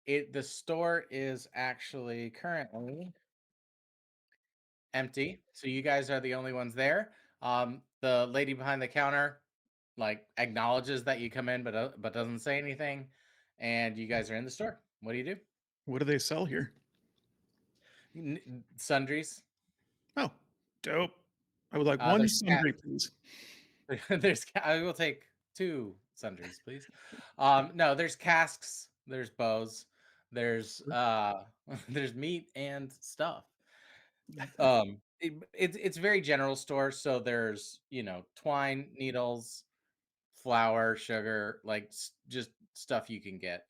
C: the store is actually currently empty, so you guys are the only ones there. The lady behind the counter like acknowledges that you come in, but doesn't say anything, and you guys are in the store. What do you do?
A: What do they sell here?
C: Sundries.
A: Oh, dope. I would like
C: Uh,
A: one
C: there's cat.
A: sundry, please.
C: I will take 2 sundries, please. No, there's casks, there's bows, there's there's meat and stuff. It's very general store, so there's twine, needles, flour, sugar, like just stuff you can get.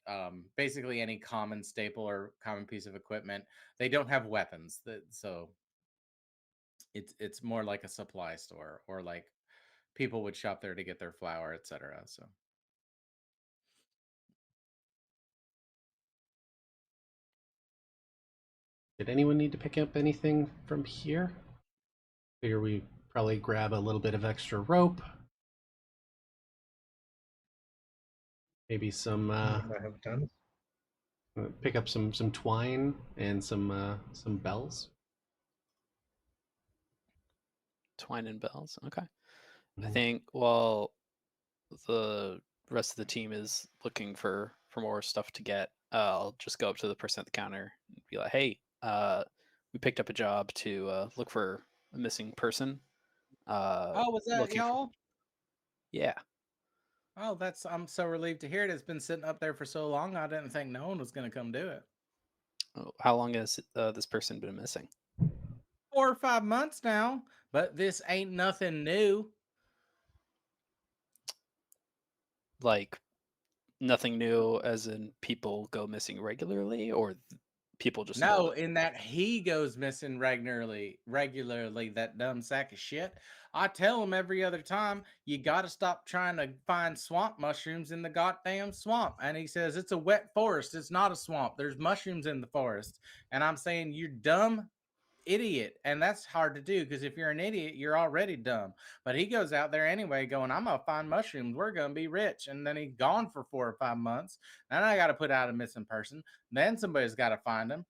C: Basically any common staple or common piece of equipment. They don't have weapons, so it's more like a supply store, or like people would shop there to get their flour, etc. So
F: Did anyone need to pick up anything from here? Figure we probably grab a little bit of extra rope. Maybe some
E: I have done.
F: pick up some twine and some bells.
D: Twine and bells. Okay. I
F: Mhm.
D: think while the rest of the team is looking for more stuff to get, I'll just go up to the person at the counter and be like, "Hey, we picked up a job to look for a missing person.
C: oh, was that
D: Looking for
C: y'all?
D: yeah.
C: Oh, I'm so relieved to hear it. It's been sitting up there for so long. I didn't think no one was going to come do it.
D: Oh, how long has this person been missing?
C: 4 or 5 months now, but this ain't nothing new.
D: Like nothing new, as in people go missing regularly, or people just know
C: No,
D: that.
C: in that he goes missing regularly, that dumb sack of shit. I tell him every other time, you got to stop trying to find swamp mushrooms in the goddamn swamp. And he says, it's a wet forest. It's not a swamp. There's mushrooms in the forest. And I'm saying, you dumb idiot. And that's hard to do, because if you're an idiot, you're already dumb. But he goes out there anyway going, I'm gonna find mushrooms, we're gonna be rich. And then he's gone for 4 or 5 months. Then I got to put out a missing person. Then somebody's got to find him.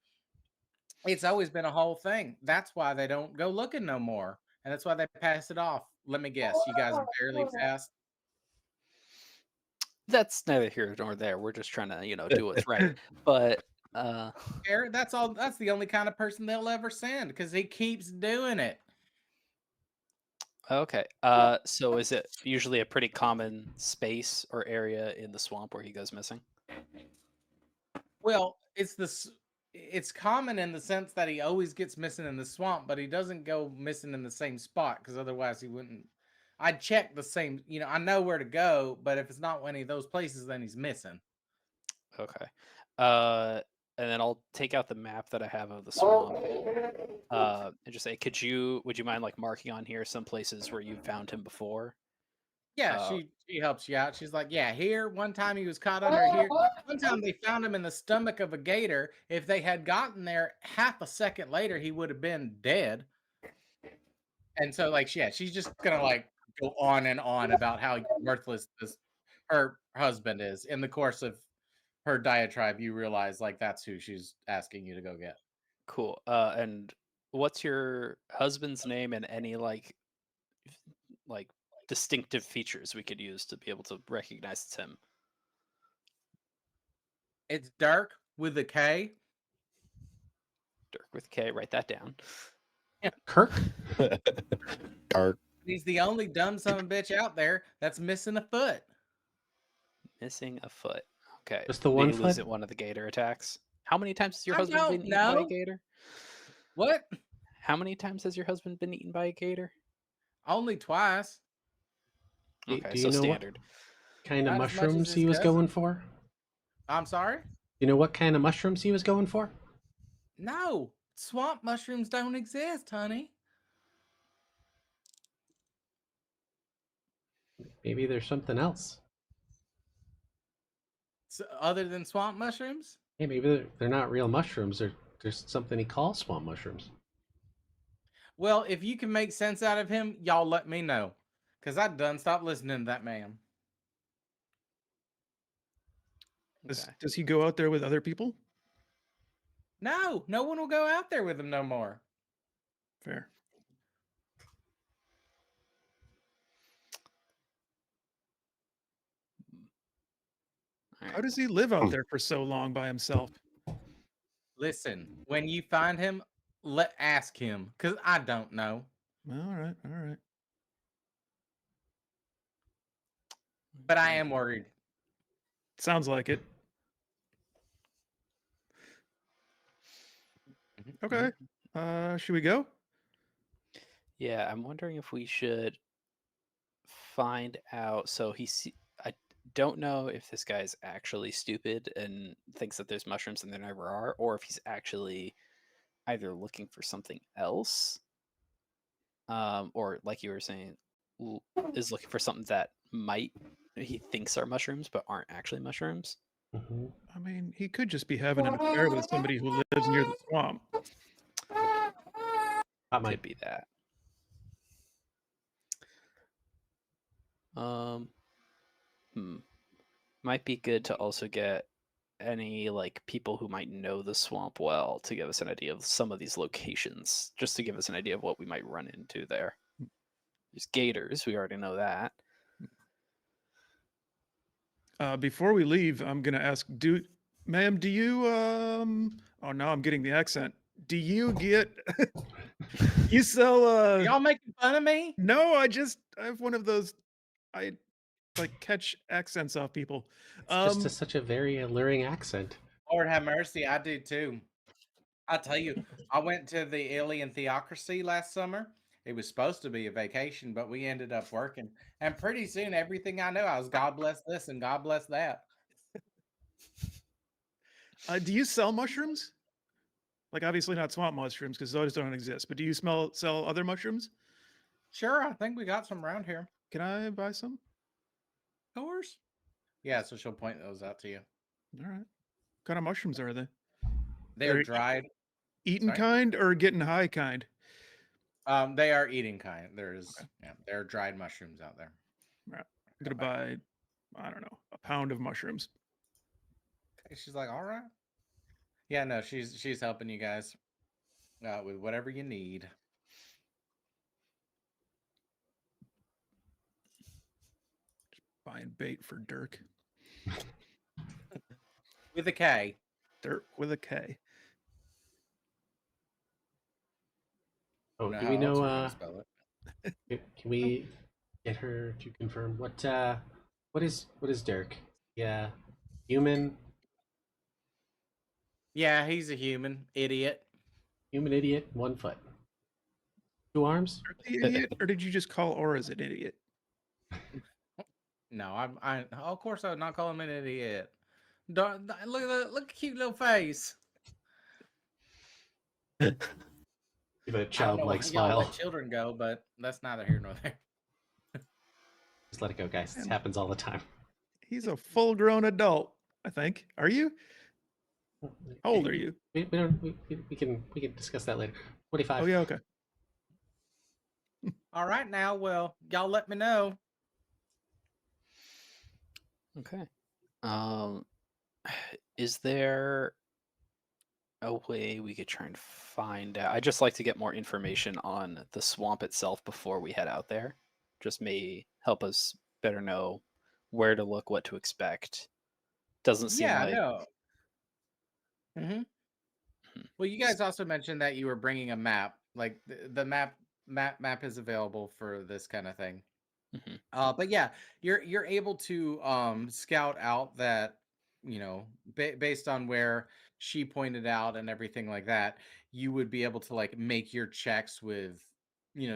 C: It's always been a whole thing. That's why they don't go looking no more, and that's why they pass it off. Let me guess, you guys are barely fast.
D: That's neither here nor there. We're just trying to do what's right. But
C: That's all. That's the only kind of person they'll ever send, because he keeps doing it.
D: okay. So is it usually a pretty common space or area in the swamp where he goes missing?
C: Well, it's common in the sense that he always gets missing in the swamp, but he doesn't go missing in the same spot, because otherwise he wouldn't. I'd check the same. I know where to go, but if it's not any of those places, then he's missing.
D: Okay. And then I'll take out the map that I have of the swamp. And just say, would you mind like marking on here some places where you found him before?
C: Yeah,
D: Uh,
C: she helps you out. She's like, yeah, here. One time he was caught under here. One time they found him in the stomach of a gator. If they had gotten there half a second later, he would have been dead. And so, like, yeah, she's just gonna like go on and on about how worthless her husband is. In the course of her diatribe, you realize like that's who she's asking you to go get.
D: cool. And what's your husband's name and any like distinctive features we could use to be able to recognize it's him?
C: It's Dirk with a K.
D: Dirk with K. Write that down.
F: Kirk?
G: Dark.
C: He's the only dumb son of a bitch out there that's missing a foot.
D: Missing a foot. Okay.
F: Just the
D: Did
F: one
D: he lose
F: foot?
D: it one of the gator attacks? How many times has your
C: I
D: husband been
C: don't
D: eaten by a
C: know.
D: gator?
C: What?
D: How many times has your husband been eaten by a gator?
C: Only twice.
D: Okay,
F: Do
D: so
F: you know
D: standard.
F: what kind of
C: Not as much as
F: mushrooms
C: his
F: he was
C: cousin.
F: going for?
C: I'm sorry?
F: You know what kind of mushrooms he was going for?
C: No. Swamp mushrooms don't exist, honey.
F: Maybe there's something else.
C: So, other than swamp mushrooms?
F: Hey, maybe they're not real mushrooms. There's something he calls swamp mushrooms.
C: Well, if you can make sense out of him, y'all let me know. Because I done stopped listening to that man.
D: Okay.
A: Does he go out there with other people?
C: No, no one will go out there with him no more.
A: Fair.
D: All
A: How
D: right.
A: does he live out there for so long by himself?
C: Listen, when you find him, ask him. Because I don't know.
A: All right, all right.
C: But I am worried.
A: Sounds like it. Okay. Should we go?
D: Yeah, I'm wondering if we should find out. So I don't know if this guy's actually stupid and thinks that there's mushrooms and there never are, or if he's actually either looking for something else, or like you were saying, is looking for something that he thinks are mushrooms but aren't actually mushrooms.
F: Hmm.
A: I mean, he could just be having an affair with somebody who lives near the swamp.
F: That might
D: Could be that. Um, might be good to also get any like people who might know the swamp well to give us an idea of some of these locations, just to give us an idea of what we might run into there. There's gators, we already know that.
A: Before we leave, I'm gonna ask, ma'am, do you oh no, I'm getting the accent. Do you get you sell
C: Y'all making fun of me?
A: no, I have one of those I like catch accents off people.
F: It's just such a very alluring accent.
C: Lord have mercy, I do too. I tell you, I went to the Alien Theocracy last summer. It was supposed to be a vacation, but we ended up working. And pretty soon, everything I knew, I was God bless this and God bless that.
A: Do you sell mushrooms? Like obviously not swamp mushrooms because those don't exist, but do you sell other mushrooms?
C: Sure, I think we got some around here.
A: Can I buy some?
C: Of course. Yeah, so she'll point those out to you.
A: All right. What kind of mushrooms are they?
C: They're
A: They're
C: dried.
A: Eating
C: Sorry?
A: kind or getting high kind?
C: They are eating kind. There are dried mushrooms out there.
A: Right. I'm gonna buy, I don't know, a pound of mushrooms.
C: Okay, she's like, all right. Yeah, no, she's helping you guys with whatever you need.
A: Buying bait for Dirk.
C: With a K.
A: Dirk with a K.
F: Oh,
C: Know
F: do
C: how
F: we
C: else
F: know?
C: we're gonna spell it.
F: Can we get her to confirm what is Dirk? Yeah, human
C: Yeah, he's a human idiot.
F: idiot, 1 foot, 2 arms.
A: Dirk the idiot, or did you just call Aura's an idiot?
C: No, I of course I would not call him an idiot. Look at the cute little face.
F: Give a
C: I don't know
F: childlike
C: how y'all let
F: smile.
C: children go, but that's neither here nor there.
F: Just let it go, guys. This happens all the time.
A: He's a full-grown adult, I think. Are you? How old are you?
F: We can discuss that later. 25.
A: Oh yeah, okay.
C: All right, now, well, y'all let me know.
D: Okay. Is there a way we could try and find out? I just like to get more information on the swamp itself before we head out there. Just may help us better know where to look, what to expect. Doesn't seem
C: Yeah,
D: like
C: no. Mm-hmm. Well, you guys also mentioned that you were bringing a map. Like the map is available for this kind of thing.
D: Mhm.
C: But yeah, you're able to scout out that, based on where she pointed out and everything like that, you would be able to like make your checks with,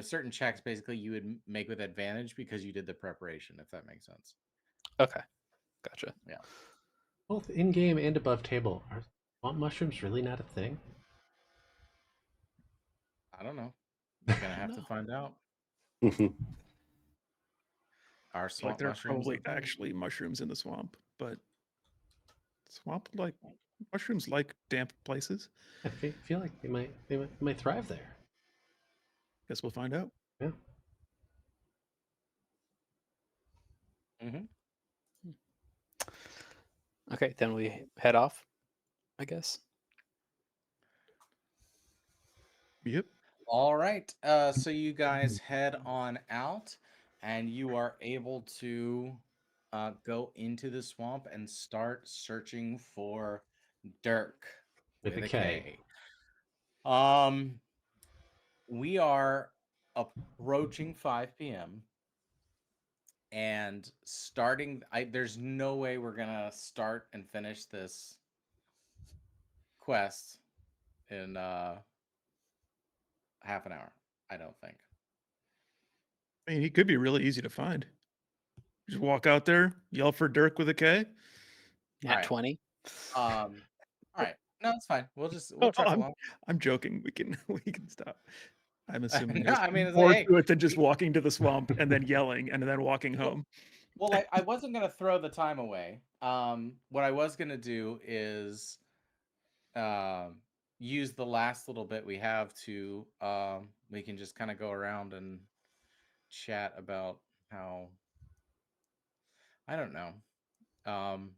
C: certain checks basically you would make with advantage because you did the preparation, if that makes sense.
D: Okay, gotcha.
C: Yeah.
F: Both in game and above table. Are swamp mushrooms really not a thing?
C: I don't know. You're gonna have to find out. Our
A: Like
C: swamp
A: there are
C: mushrooms.
A: probably actually mushrooms in the swamp, but mushrooms like damp places.
F: I feel like they might thrive there.
A: Guess we'll find out.
F: Yeah.
C: Mm-hmm.
D: Okay, then we head off, I guess.
A: Yep.
C: All right. So you guys head on out, and you are able to go into the swamp and start searching for Dirk
F: With a
C: a
F: K.
C: We are approaching 5 p.m. and there's no way we're gonna start and finish this quest in half an hour. I don't think.
A: I mean, he could be really easy to find. Just walk out there, yell for Dirk with a K.
C: All
D: At
C: right.
D: 20.
C: All right. No, it's fine. We'll
A: Oh,
C: truck
A: I'm,
C: along.
A: I'm joking. We can stop. I'm assuming
C: No,
A: there's
C: I mean, it's
A: more
C: like, hey,
A: to it than just walking to the swamp and then yelling and then walking
C: Well-
A: home.
C: well, I wasn't gonna throw the time away. What I was gonna do is use the last little bit we have to we can just kind of go around and chat about how I don't know. Um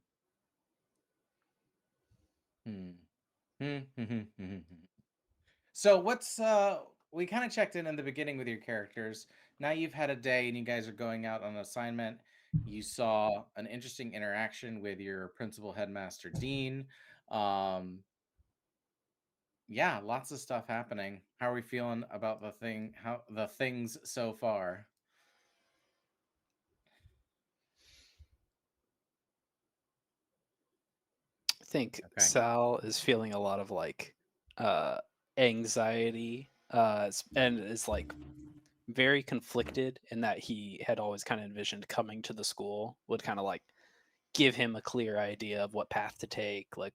C: So what's we kind of checked in the beginning with your characters. Now you've had a day and you guys are going out on assignment. You saw an interesting interaction with your principal headmaster Dean. Um yeah, lots of stuff happening. How are we feeling about the things so far?
D: I think
C: Okay.
D: Sal is feeling a lot of like anxiety and is like very conflicted in that he had always kind of envisioned coming to the school would kind of like give him a clear idea of what path to take, like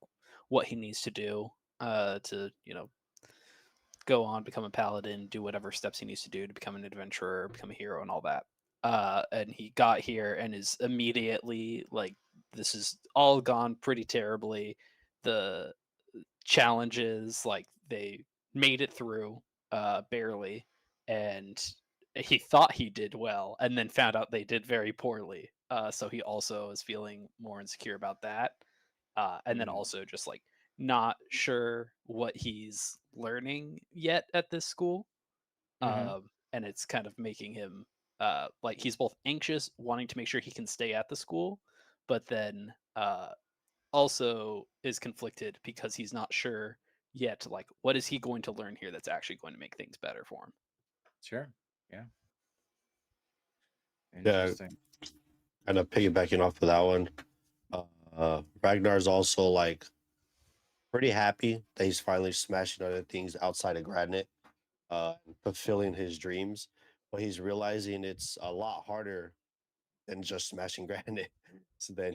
D: what he needs to do to, go on, become a paladin, do whatever steps he needs to do to become an adventurer, become a hero, and all that. And he got here and is immediately like, this is all gone pretty terribly. The challenges, like they made it through, barely, and he thought he did well, and then found out they did very poorly. So he also is feeling more insecure about that, and then
C: Mhm.
D: also just like not sure what he's learning yet at this school.
C: Mhm.
D: And it's kind of making him like he's both anxious, wanting to make sure he can stay at the school, but then also is conflicted because he's not sure yet, like what is he going to learn here that's actually going to make things better for him.
C: Sure. Yeah.
G: Yeah,
C: Interesting.
G: kind of piggybacking off of that one. Ragnar's also like pretty happy that he's finally smashing other things outside of Granite, and fulfilling his dreams. But he's realizing it's a lot harder than just smashing Granite. So then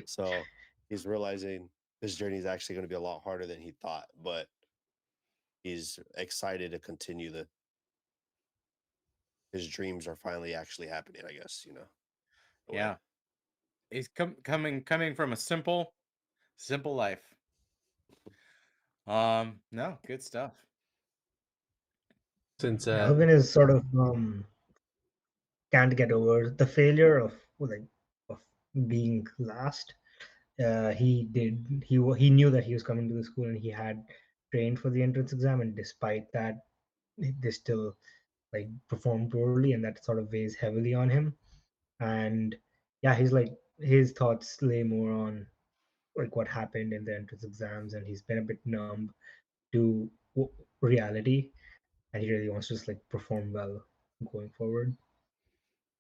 G: so he's realizing this journey is actually going to be a lot harder than he thought. But he's excited to continue his dreams are finally actually happening. I guess in a way.
C: Yeah. He's coming from a simple life. No, good stuff.
F: Since
E: Alvin is sort of can't get over the failure of of being last. He knew that he was coming to the school and he had trained for the entrance exam, and despite that, they still like performed poorly, and that sort of weighs heavily on him. And yeah, he's like his thoughts lay more on like what happened in the entrance exams, and he's been a bit numb to reality, and he really wants to just like perform well going forward.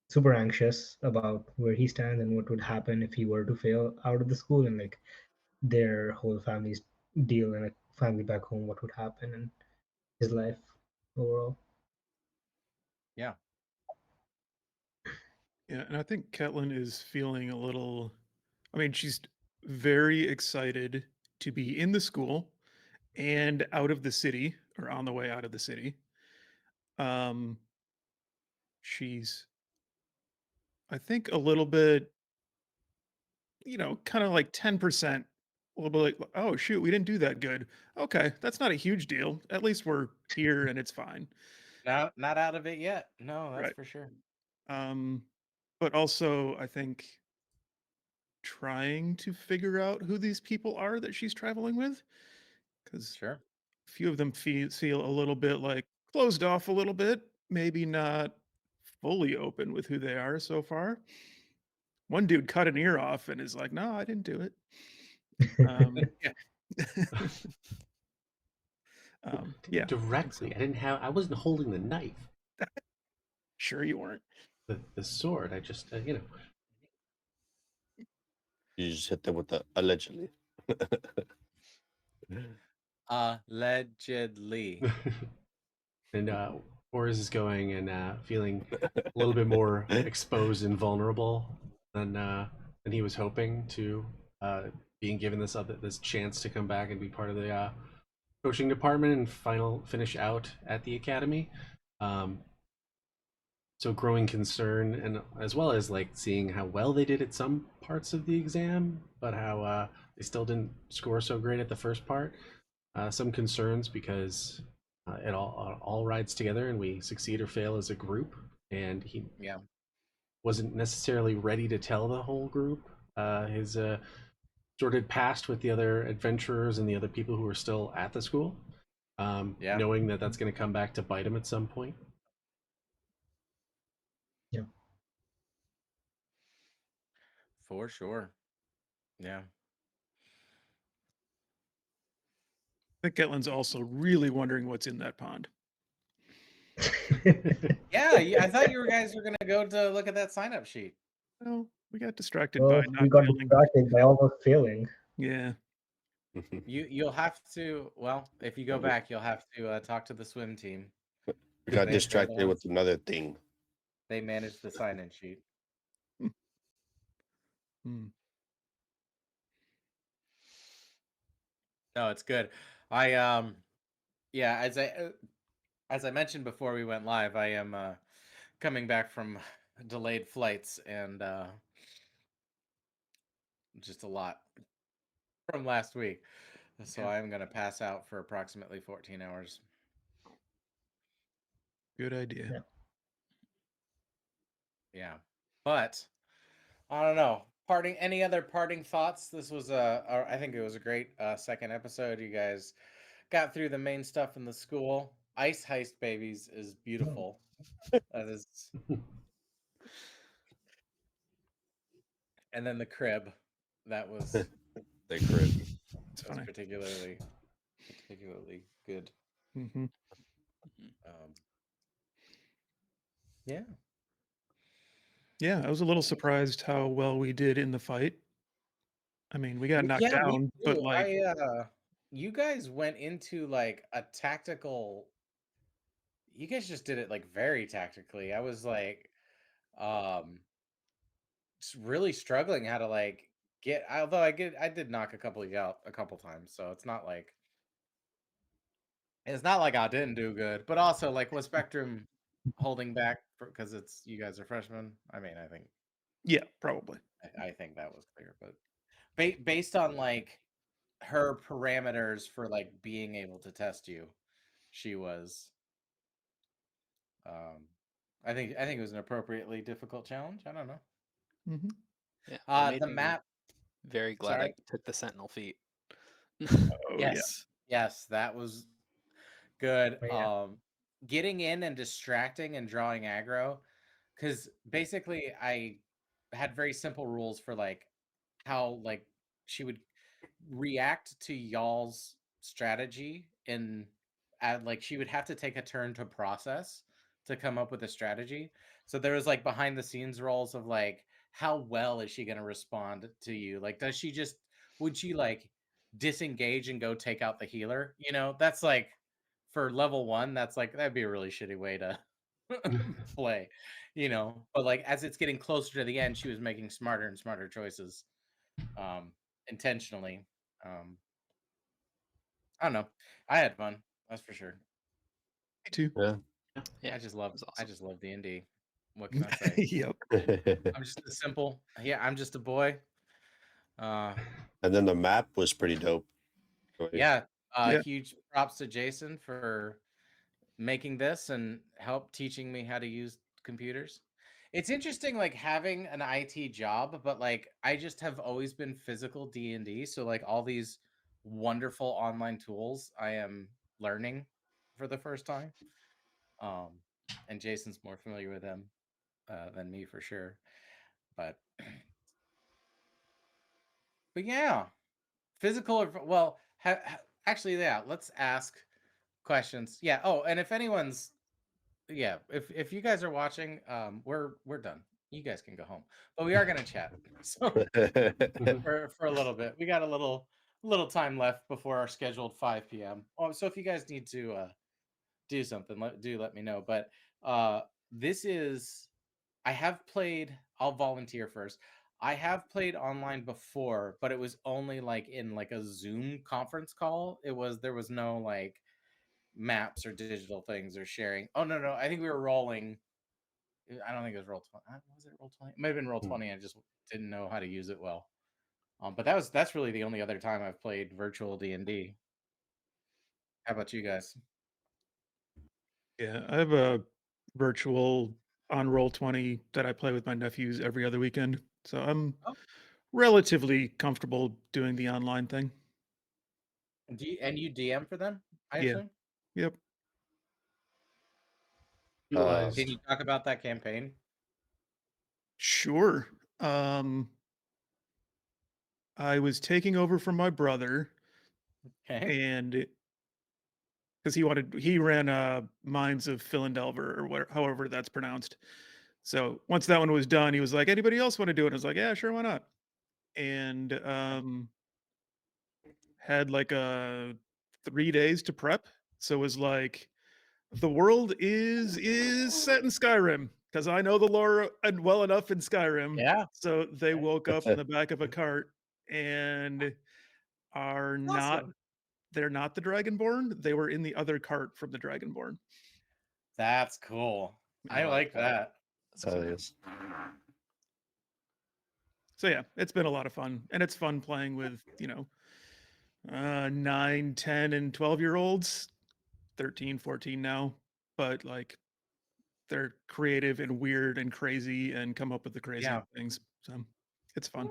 E: Super anxious about where he stands and what would happen if he were to fail out of the school, and like their whole family's deal and a family back home, what would happen in his life overall.
C: Yeah.
A: Yeah, and I think Ketlin is feeling a little. I mean, she's very excited to be in the school and out of the city or on the way out of the city. Um, she's, I think, a little bit, kind of like 10%, a little bit like, oh, shoot, we didn't do that good. Okay, that's not a huge deal. At least we're here and it's fine.
C: Not out of it yet. No, that's
A: Right.
C: for sure.
A: Um, but also, I think trying to figure out who these people are that she's traveling with, because
C: Sure.
A: a few of them feel a little bit like closed off a little bit, maybe not fully open with who they are so far. One dude cut an ear off and is like, "No, I didn't do it." Um,
C: Yeah.
A: yeah,
F: directly, I wasn't holding the knife,
A: sure you weren't.
F: the sword. I just,
G: You just hit them with the allegedly.
C: Allegedly.
F: and Oris is going and feeling a little bit more exposed and vulnerable than he was hoping to, being given this chance to come back and be part of the coaching department and finish out at the academy. So growing concern, and as well as like seeing how well they did at some parts of the exam, but how they still didn't score so great at the first part. Some concerns because it all rides together, and we succeed or fail as a group. And he wasn't necessarily ready to tell the whole group his sordid past with the other adventurers and the other people who are still at the school, knowing that that's going to come back to bite him at some point.
E: Yeah.
C: For sure. Yeah.
A: I think Ketlin's also really wondering what's in that pond.
C: Yeah, I thought you guys were gonna go to look at that sign-up sheet.
A: Well, we got distracted
E: Well,
A: by not
E: we got
A: failing.
E: distracted by almost failing.
A: Yeah.
C: You'll have to. Well, if you go back, you'll have to talk to the swim team.
G: We got
C: They're the
G: distracted
C: ones-
G: with another thing.
C: They manage the sign-in sheet.
A: Hmm.
C: No, it's good. Yeah, as I mentioned before we went live, I am coming back from delayed flights and just a lot from last week. So
A: Yeah.
C: I'm going to pass out for approximately 14 hours.
A: Good idea.
C: Yeah. But I don't know. Any other parting thoughts? This was I think it was a great second episode. You guys got through the main stuff in the school. Ice Heist Babies is beautiful. That is. And then the crib. That was
G: The crib.
A: It's
C: that was
A: funny.
C: particularly good.
A: Mm-hmm.
C: Yeah.
A: Yeah, I was a little surprised how well we did in the fight. I mean, we got knocked
C: Yeah, me
A: down, but
C: too.
A: like,
C: You guys went into like a tactical. You guys just did it like very tactically. I was like, really struggling how to like get. Although I did knock a couple of you out a couple times, so it's not like I didn't do good. But also, like, was Spectrum holding back because it's you guys are freshmen? I mean,
A: yeah, probably.
C: I think that was clear, but based on like her parameters for like being able to test you, she was I think it was an appropriately difficult challenge. I don't know.
A: Mm-hmm.
D: Yeah, it
C: The
D: made me
C: map.
D: very glad I
C: Sorry.
D: took the Sentinel feat.
A: Oh
C: Yes, that was good.
E: Oh, yeah.
C: Getting in and distracting and drawing aggro, because basically I had very simple rules for like how like she would react to y'all's strategy and like she would have to take a turn to process to come up with a strategy. So there was like behind the scenes roles of like how well is she going to respond to you? Like would she like disengage and go take out the healer? You know, that's like for level 1, that's like that'd be a really shitty way to play, you know. But like as it's getting closer to the end, she was making smarter and smarter choices intentionally. I don't know. I had fun. That's for sure.
A: Me too.
G: Yeah.
D: Yeah,
C: I just love
D: it was awesome.
C: D&D. What can I say?
A: Yep.
C: I'm just a simple. Yeah, I'm just a boy.
G: And then the map was pretty dope.
C: Yeah.
A: Yeah.
C: Huge props to Jason for making this and help teaching me how to use computers. It's interesting like having an IT job, but like I just have always been physical D&D, so like all these wonderful online tools I am learning for the first time. And Jason's more familiar with them than me for sure. But yeah, physical or well, actually, yeah. Let's ask questions. Yeah. Oh, and if anyone's if you guys are watching, we're done. You guys can go home, but we are gonna chat. So for a little bit, we got a little time left before our scheduled 5 p.m. Oh, so if you guys need to do something, do let me know. But this is I have played. I'll volunteer first. I have played online before, but it was only like in like a Zoom conference call. There was no like maps or digital things or sharing. Oh no, I think we were rolling. I don't think it was roll 20. Was it roll 20? It might have been roll 20. I just didn't know how to use it well. But that's really the only other time I've played virtual D&D. How about you guys?
A: Yeah, I have a virtual on Roll20 that I play with my nephews every other weekend. So I'm
C: Oh.
A: relatively comfortable doing the online thing.
C: You DM for them, I
A: Yeah.
C: assume?
A: Yep.
F: Utilized.
C: Can you talk about that campaign?
A: Sure. Um I was taking over from my brother
C: Okay.
A: and because he ran Mines of Philadelphia or whatever, however that's pronounced. So once that one was done, he was like, anybody else want to do it? I was like, yeah, sure, why not? And had like 3 days to prep. So it was like the world is set in Skyrim because I know the lore well enough in Skyrim.
C: Yeah.
A: So they
C: Okay.
A: woke up in the back of a cart and are not
C: Awesome.
A: they're not the Dragonborn. They were in the other cart from the Dragonborn.
C: That's cool.
D: I
C: I like that.
D: That's cool.
G: Yes.
A: So yeah, it's been a lot of fun. And it's fun playing with, 9, 10, and 12-year-olds, 13, 14 now. But like they're creative and weird and crazy and come up with the
C: Yeah.
A: craziest things. So it's fun.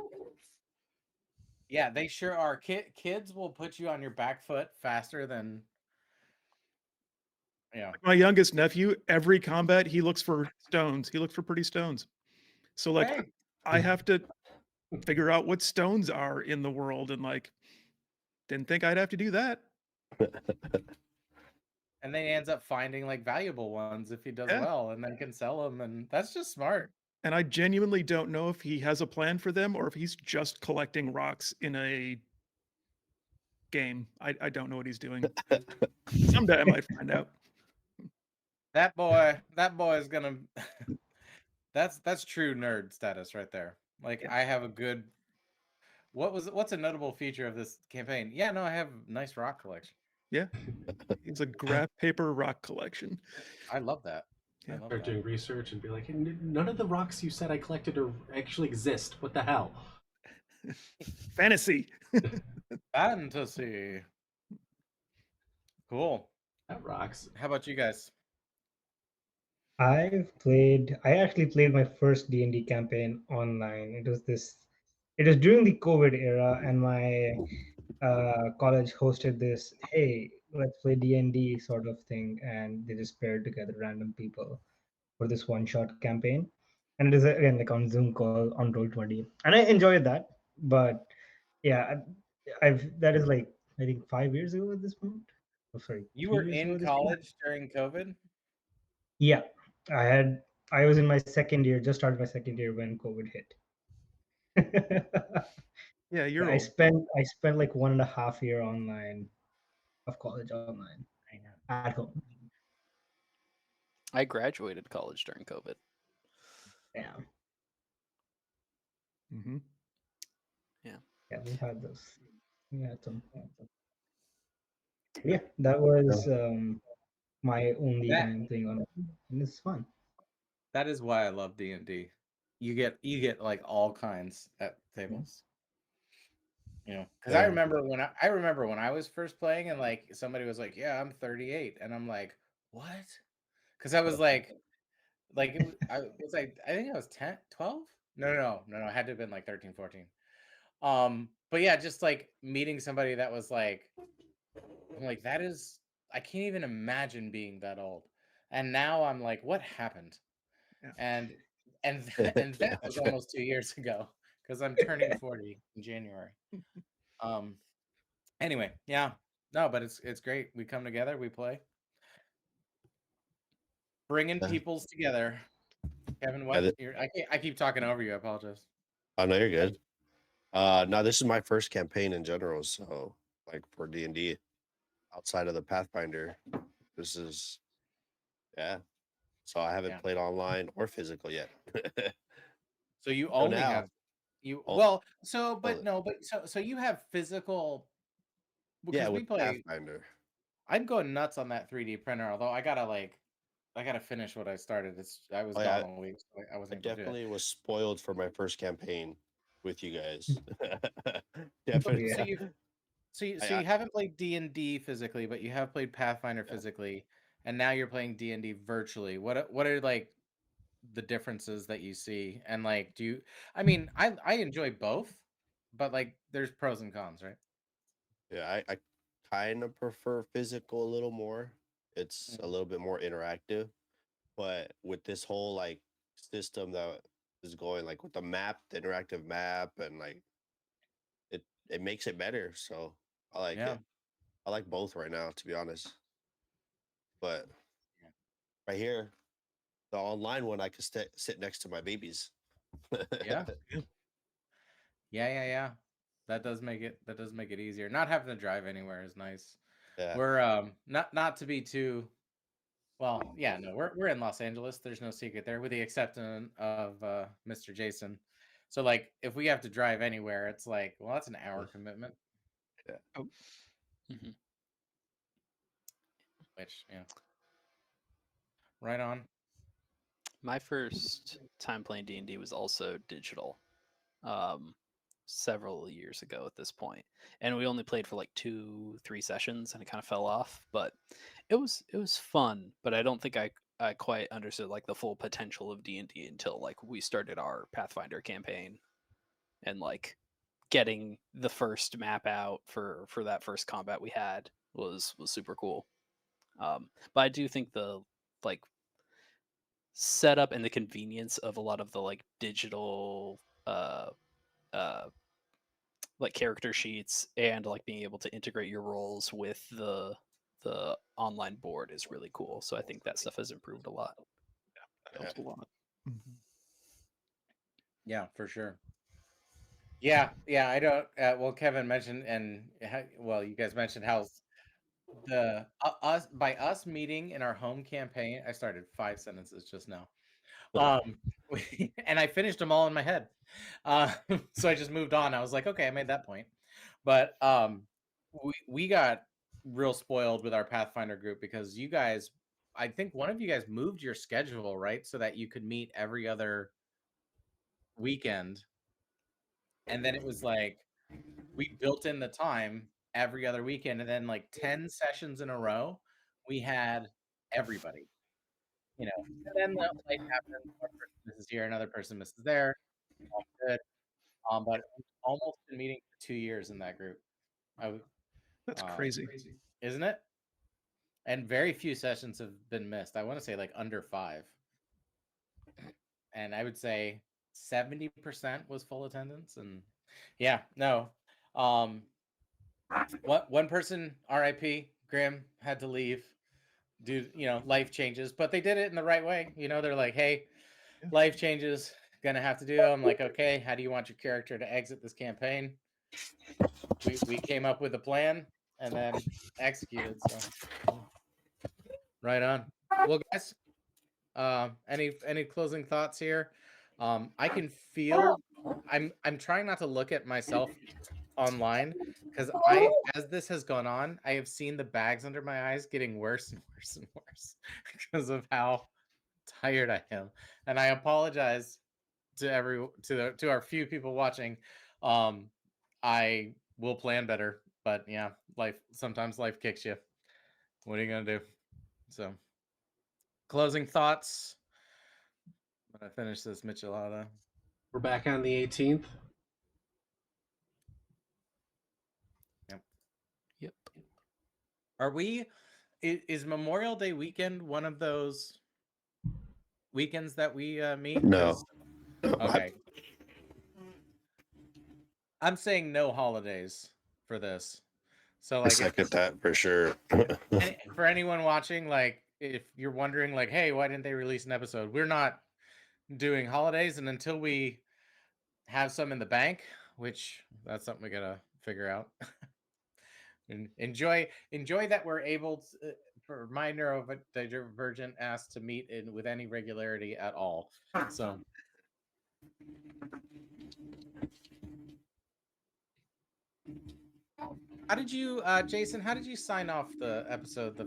C: Yeah, they sure are. Kids will put you on your back foot faster than
A: My youngest nephew, every combat he looks for stones. He looks for pretty stones. So like
C: Hey.
A: I have to figure out what stones are in the world and like didn't think I'd have to do that.
C: And then he ends up finding like valuable ones if he does
A: Yeah.
C: well, and then can sell them, and that's just smart.
A: And I genuinely don't know if he has a plan for them or if he's just collecting rocks in a game. I don't know what he's doing. Someday I might find out.
C: That boy is gonna. That's true nerd status right there. Like
A: Yeah.
C: I have a good. What's a notable feature of this campaign? Yeah, no, I have a nice rock collection.
A: Yeah. It's a graph paper rock collection.
C: I love that. I
A: Yeah.
C: love
F: Start
C: that.
F: doing research and be like, none of the rocks you said I collected actually exist. What the hell?
A: Fantasy.
C: Fantasy. Cool.
F: That rocks.
C: How about you guys?
E: I actually played my first D&D campaign online. It was during the COVID era, and my college hosted this, hey, let's play D&D sort of thing, and they just paired together random people for this one-shot campaign. And it is again like on Zoom call on Roll20, and I enjoyed that. But yeah, that is like I think 5 years ago at this point. Oh, sorry,
C: You
E: 3
C: were
E: years ago
C: in
E: at this point.
C: college during COVID?
E: Yeah, I was in my second year, just started my second year when COVID hit.
A: Yeah, you're
E: I
A: old.
E: spent like 1.5 year online of college online
C: I know.
E: at home.
D: I graduated college during COVID.
E: Yeah,
A: Mm-hmm.
E: yeah, we had those. We had some. Yeah, that was my only
C: That
E: time playing on, and it's fun.
C: that is why I love D&D. You get like all kinds at tables. Because I
G: Yeah.
C: remember when I was first playing, and like somebody was like, "Yeah, I'm 38," and I'm like, "What?" Because I was like I was like, I think I was 10, 12? No, I had to have been like 13, 14. But yeah, just like meeting somebody that was like, I'm like, I can't even imagine being that old. And now I'm like, what happened?
A: Yeah.
C: And that was almost 2 years ago because I'm turning 40 in January. Anyway, yeah. No, but it's great. We come together, we play. Bringing
G: Yeah.
C: peoples together. Kevin,
G: Yeah,
C: what? I keep talking over you. I apologize.
G: Oh no, you're good. No, this is my first campaign in general, so like for D&D outside of the Pathfinder, this is Yeah. So I haven't
C: Yeah.
G: played online or physical yet.
C: So you
G: So
C: only
G: now,
C: have you
G: all,
C: well, so
G: all
C: but no, but so you have physical
G: yeah,
C: because we
G: with
C: play.
G: Pathfinder.
C: I'm going nuts on that 3D printer, although I gotta finish what I started. I was
G: Oh
C: gone
G: yeah,
C: all week, so I
G: I
C: wasn't able to do it.
G: definitely was spoiled for my first campaign with you guys.
C: So
G: Definitely.
C: so
E: Yeah.
C: you so
G: I,
C: you haven't played D&D physically, but you have played Pathfinder
G: yeah.
C: physically, and now you're playing D&D virtually. What are like the differences that you see? And like, do you? I mean, I enjoy both, but like, there's pros and cons, right?
G: Yeah, I kind of prefer physical a little more. It's a
C: Mhm.
G: little bit more interactive, but with this whole like system that is going like with the map, the interactive map, and like it makes it better. So I like
C: Yeah.
G: it. I like both right now, to be honest. But
C: Yeah.
G: right here, the online one, I could sit next to my babies.
C: Yeah. Yeah. That does make it easier. Not having to drive anywhere is nice.
G: Yeah,
C: We're not to be too well, yeah, no, we're in Los Angeles. There's no secret there, with the exception of Mr. Jason. So like if we have to drive anywhere, it's like, well, that's an hour commitment,
G: yeah,
A: Oh,
D: Mhm.
C: which yeah, right on.
D: My first time playing D&D was also digital, um, several years ago at this point, and we only played for like 2, 3 sessions, and it kind of fell off. But it was fun. But I don't think I quite understood like the full potential of D&D until like we started our Pathfinder campaign and like getting the first map out for that first combat we had was super cool. But I do think the like setup and the convenience of a lot of the like digital uh uh like character sheets and like being able to integrate your roles with the online board is really cool. So I think that stuff has improved a lot.
A: that
G: yeah.
A: helps a lot. Mhm.
C: Yeah, for sure. Yeah. I don't. Well, Kevin mentioned, and well, you guys mentioned how the us by us meeting in our home campaign. I started 5 sentences just now. Um, and I finished them all in my head. Uh, so I just moved on. I was like, okay, I made that point. But we got real spoiled with our Pathfinder group because you guys, I think one of you guys moved your schedule, right, so that you could meet every other weekend. And then it was like we built in the time every other weekend, and then like 10 sessions in a row, we had everybody, you know. And then the life happens, one person misses here, another person misses there, all good. But we've almost been meeting for 2 years in that group. I w
A: That's crazy.
C: Isn't it? And very few sessions have been missed. I wanna say, like, under 5. And I would say 70% was full attendance, and yeah, no. Um, one person, RIP, Graham, had to leave due life changes, but they did it in the right way. They're like, "Hey,
A: Yeah.
C: life changes, gonna have to do." I'm like, "Okay, how do you want your character to exit this campaign?" We came up with a plan and then executed. So right on. Well, guys, any closing thoughts here? I can feel. I'm trying not to look at myself online because as this has gone on, I have seen the bags under my eyes getting worse and worse and worse because of how tired I am, and I apologize to to our few people watching. Um, I will plan better, but yeah, sometimes life kicks you. What are you gonna do? So, closing thoughts. I'm gonna finish this michelada.
F: We're back on the 18th.
C: Yep.
D: Yep.
C: Are we? Is Memorial Day weekend one of those weekends that we meet?
G: No,
C: Because
G: I,
C: okay, I'm saying no holidays for this. So
G: I
C: like if
G: second that for sure.
C: for anyone watching, like if you're wondering, like, hey, why didn't they release an episode? We're not doing holidays, and until we have some in the bank, which that's something we gotta figure out. And enjoy that we're able for my neurodivergent ass to meet with any regularity at all. So how did you, Jason? How did you sign off the episode? The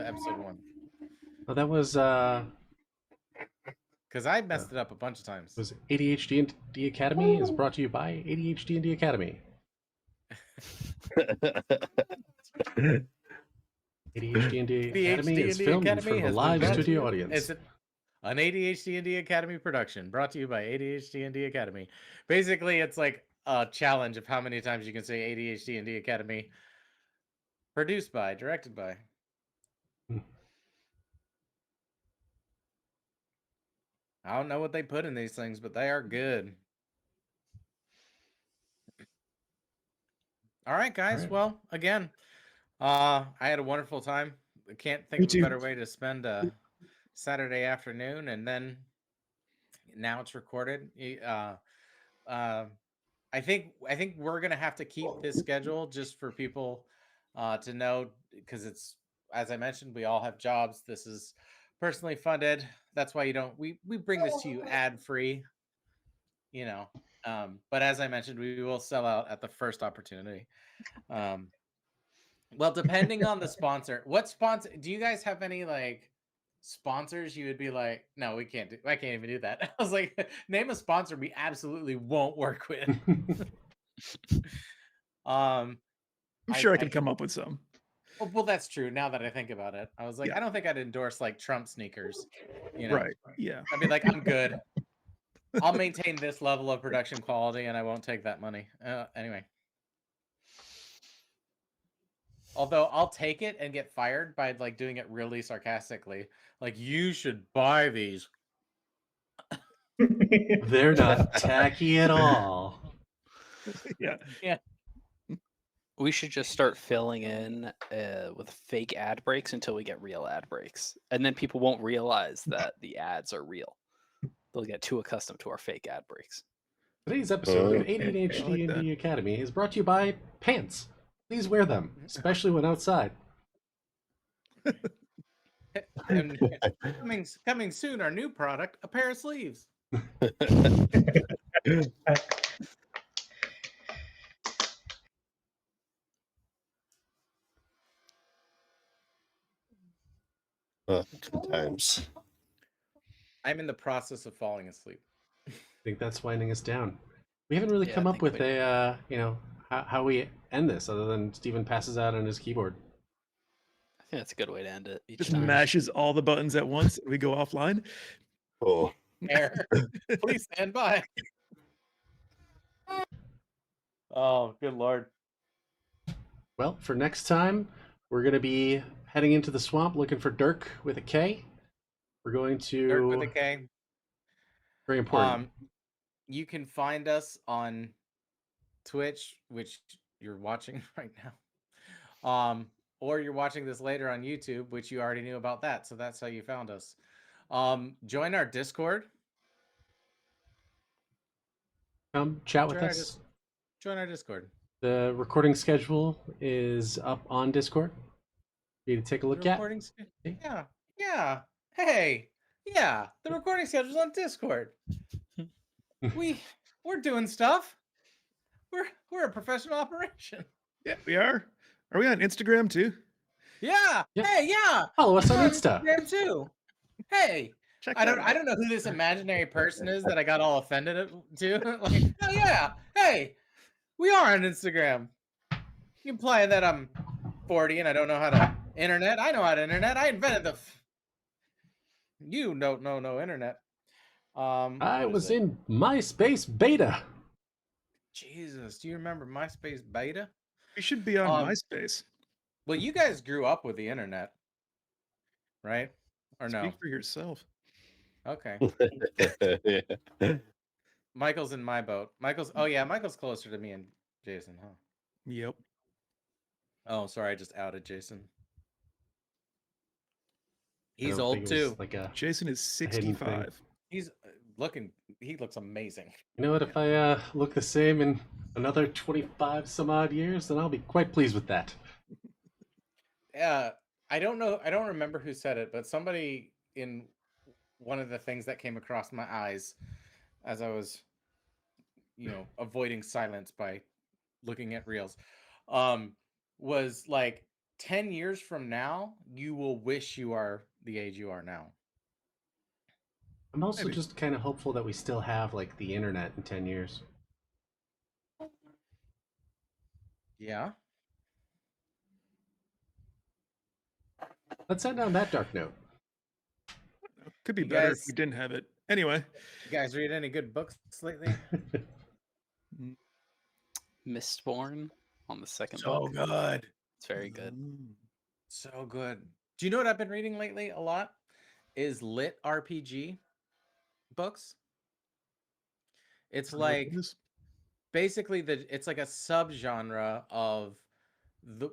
C: episode 1.
F: Well, that was
C: Because I messed it up a bunch of times.
F: ADHD&D Academy is brought to you by ADHD&D Academy. ADHD&D Academy is filmed in front of a live studio audience.
C: It's an ADHD&D Academy production brought to you by ADHD&D Academy. Basically, it's like a challenge of how many times you can say ADHD&D Academy. Produced by, directed by. I don't know what they put in these things, but they are good. All right, guys.
F: All right.
C: Well, again, I had a wonderful time. I can't think
A: Me
C: of
A: too.
C: a better way to spend a Saturday afternoon, and then now it's recorded. I think we're gonna have to keep this schedule just for people to know, because it's, as I mentioned, we all have jobs. This is personally funded. That's why we bring this to you ad free. But as I mentioned, we will sell out at the first opportunity. Well, depending on the sponsor. What sponsor do you guys have? Any like sponsors you would be like, no, I can't even do that. I was like, name a sponsor we absolutely won't work with.
A: I'm sure I can come up with some.
C: Well, that's true. Now that I think about it, I was like,
A: Yeah.
C: I don't think I'd endorse like Trump sneakers.
A: Right. Yeah.
C: I'd be like, I'm good. I'll maintain this level of production quality, and I won't take that money. Anyway. Although I'll take it and get fired by like doing it really sarcastically. Like, you should buy these.
F: They're not tacky at all.
A: Yeah.
C: Yeah.
D: We should just start filling in with fake ad breaks until we get real ad breaks. And then people won't realize that the ads are real. They'll get too accustomed to our fake ad breaks.
F: Today's episode of
A: I like
F: ADHD&D
A: that.
F: Academy is brought to you by pants. Please wear them, especially when outside.
C: And coming soon, our new product, a pair of sleeves.
G: Good times.
C: I'm in the process of falling asleep.
F: I think that's winding us down. We haven't really
D: Yeah,
F: come
D: I
F: up
D: think
F: with
D: we-
F: a, how we end this, other than Steven passes out on his keyboard.
D: I think that's a good way to end it each
A: Just
D: time.
A: mashes all the buttons at once. And we go offline.
G: Oh,
C: Air, please stand by. Oh, good Lord.
F: Well, for next time, we're going to be heading into the swamp looking for Dirk with a K. We're going to...
C: Dirk with a K.
F: Very important.
C: You can find us on Twitch, which you're watching right now. Or you're watching this later on YouTube, which you already knew about that. So that's how you found us. Join our Discord.
F: Come chat with
C: Join our
F: us.
C: Join our Discord.
F: The recording schedule is up on Discord. You to take a look at.
C: Yeah. Hey, yeah. The recording schedule's on Discord. We're doing stuff. We're a professional operation.
A: Yeah, we are. Are we on Instagram too?
C: Yeah.
F: Yeah.
C: Hey, yeah.
F: Follow us on
C: We're
F: Insta.
C: Instagram too. Hey.
A: Check
C: I
A: that
C: don't
A: out.
C: know who this imaginary person is that I got all offended to. Like, oh yeah. Hey, we are on Instagram. You imply that I'm 40 and I don't know how to internet. I know how to internet. I invented the you don't know no internet.
F: I
C: what is
F: was
C: it?
F: in MySpace beta.
C: Jesus, do you remember MySpace beta?
A: We should be on
C: Um,
A: MySpace.
C: Well, you guys grew up with the internet, right? Or no?
A: Speak for yourself.
C: Okay.
G: yeah.
C: Michael's in my boat. Michael's closer to me and Jason, huh?
A: Yep.
C: Oh, sorry, I just outed Jason.
F: I
C: He's
F: don't
C: old
F: think it was
C: too.
F: Like a,
A: Jason is
F: hidden thing.
A: 65.
C: He's he looks amazing.
F: you know what? If I look the same in another 25 some odd years, then I'll be quite pleased with that.
C: I don't know. I don't remember who said it, but somebody in one of the things that came across my eyes as I was, avoiding silence by looking at reels, um, was like 10 years from now, you will wish you are the age you are now.
F: I'm also
A: Maybe.
F: just kind of hopeful that we still have like the internet in 10 years.
C: Yeah.
F: Let's end on that dark note.
A: Could be
C: You
A: better if
C: guys,
A: we didn't have it. Anyway,
C: you guys read any good books lately?
A: mm,
D: Mistborn on the second
C: So
D: book.
C: good.
D: It's very good.
C: So good. Do you know what I've been reading lately a lot? Is lit RPG books. It's
A: I don't know what
C: like
A: that is.
C: basically it's like a subgenre of the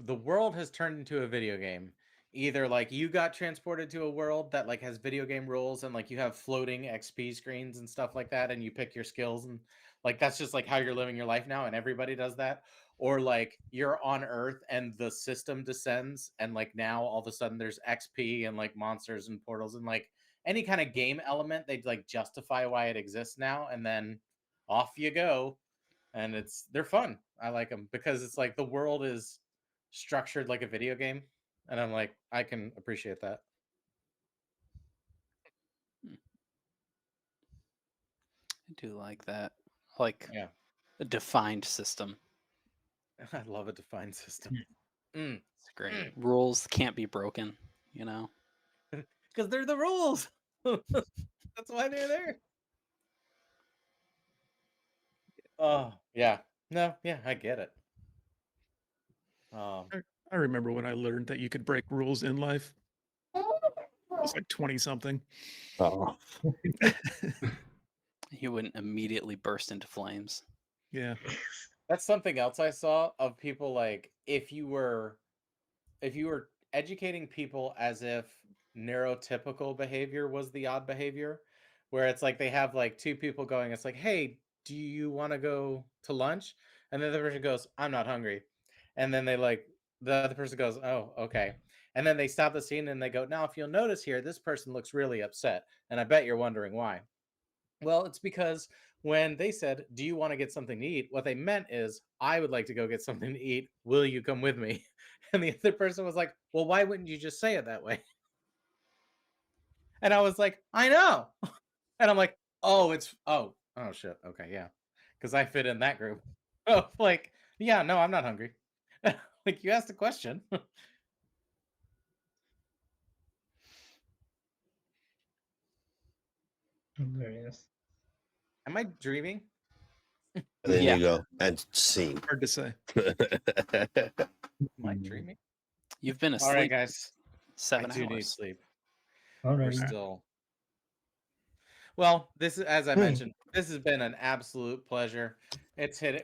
C: the world has turned into a video game. Either like you got transported to a world that like has video game rules and like you have floating XP screens and stuff like that and you pick your skills and like that's just like how you're living your life now and everybody does that. Or like you're on Earth and the system descends and like now all of a sudden there's XP and like monsters and portals and like any kind of game element they'd like justify why it exists now and then off you go and they're fun. I like them because it's like the world is structured like a video game, and I'm like I can appreciate that.
D: I do like that. Like
C: Yeah,
D: a defined system.
C: I love a defined system. Mm,
D: It's great. Rules can't be broken, you know?
C: because they're the rules. That's why they're there. Oh yeah, no, yeah, I get it. Um,
A: I remember when I learned that you could break rules in life. I was like 20 something.
G: Oh,
D: You wouldn't immediately burst into flames.
A: Yeah.
C: that's something else I saw of people like if you were educating people as if neurotypical behavior was the odd behavior, where it's like they have like two people going, it's like, hey, do you want to go to lunch? And then the person goes, I'm not hungry. And then the other person goes, oh, okay. And then they stop the scene and they go, now, if you'll notice here, this person looks really upset. And I bet you're wondering why. Well, it's because when they said, do you want to get something to eat? What they meant is, I would like to go get something to eat. Will you come with me? And the other person was like, well, why wouldn't you just say it that way? And I was like, I know. And I'm like, oh, shit. Okay, yeah. Because I fit in that group. Oh, like, yeah, no, I'm not hungry. Like, you asked a question.
E: Very nice.
C: Am I dreaming?
G: and then
D: Yeah.
G: you go and scene.
A: Hard to say.
C: Am I dreaming?
D: You've been
C: All right,
D: asleep
C: guys.
D: 7
C: I do need
D: hours.
C: sleep.
E: All
C: We're
E: right.
C: still. Well, this is, as I mentioned, this has been an absolute pleasure.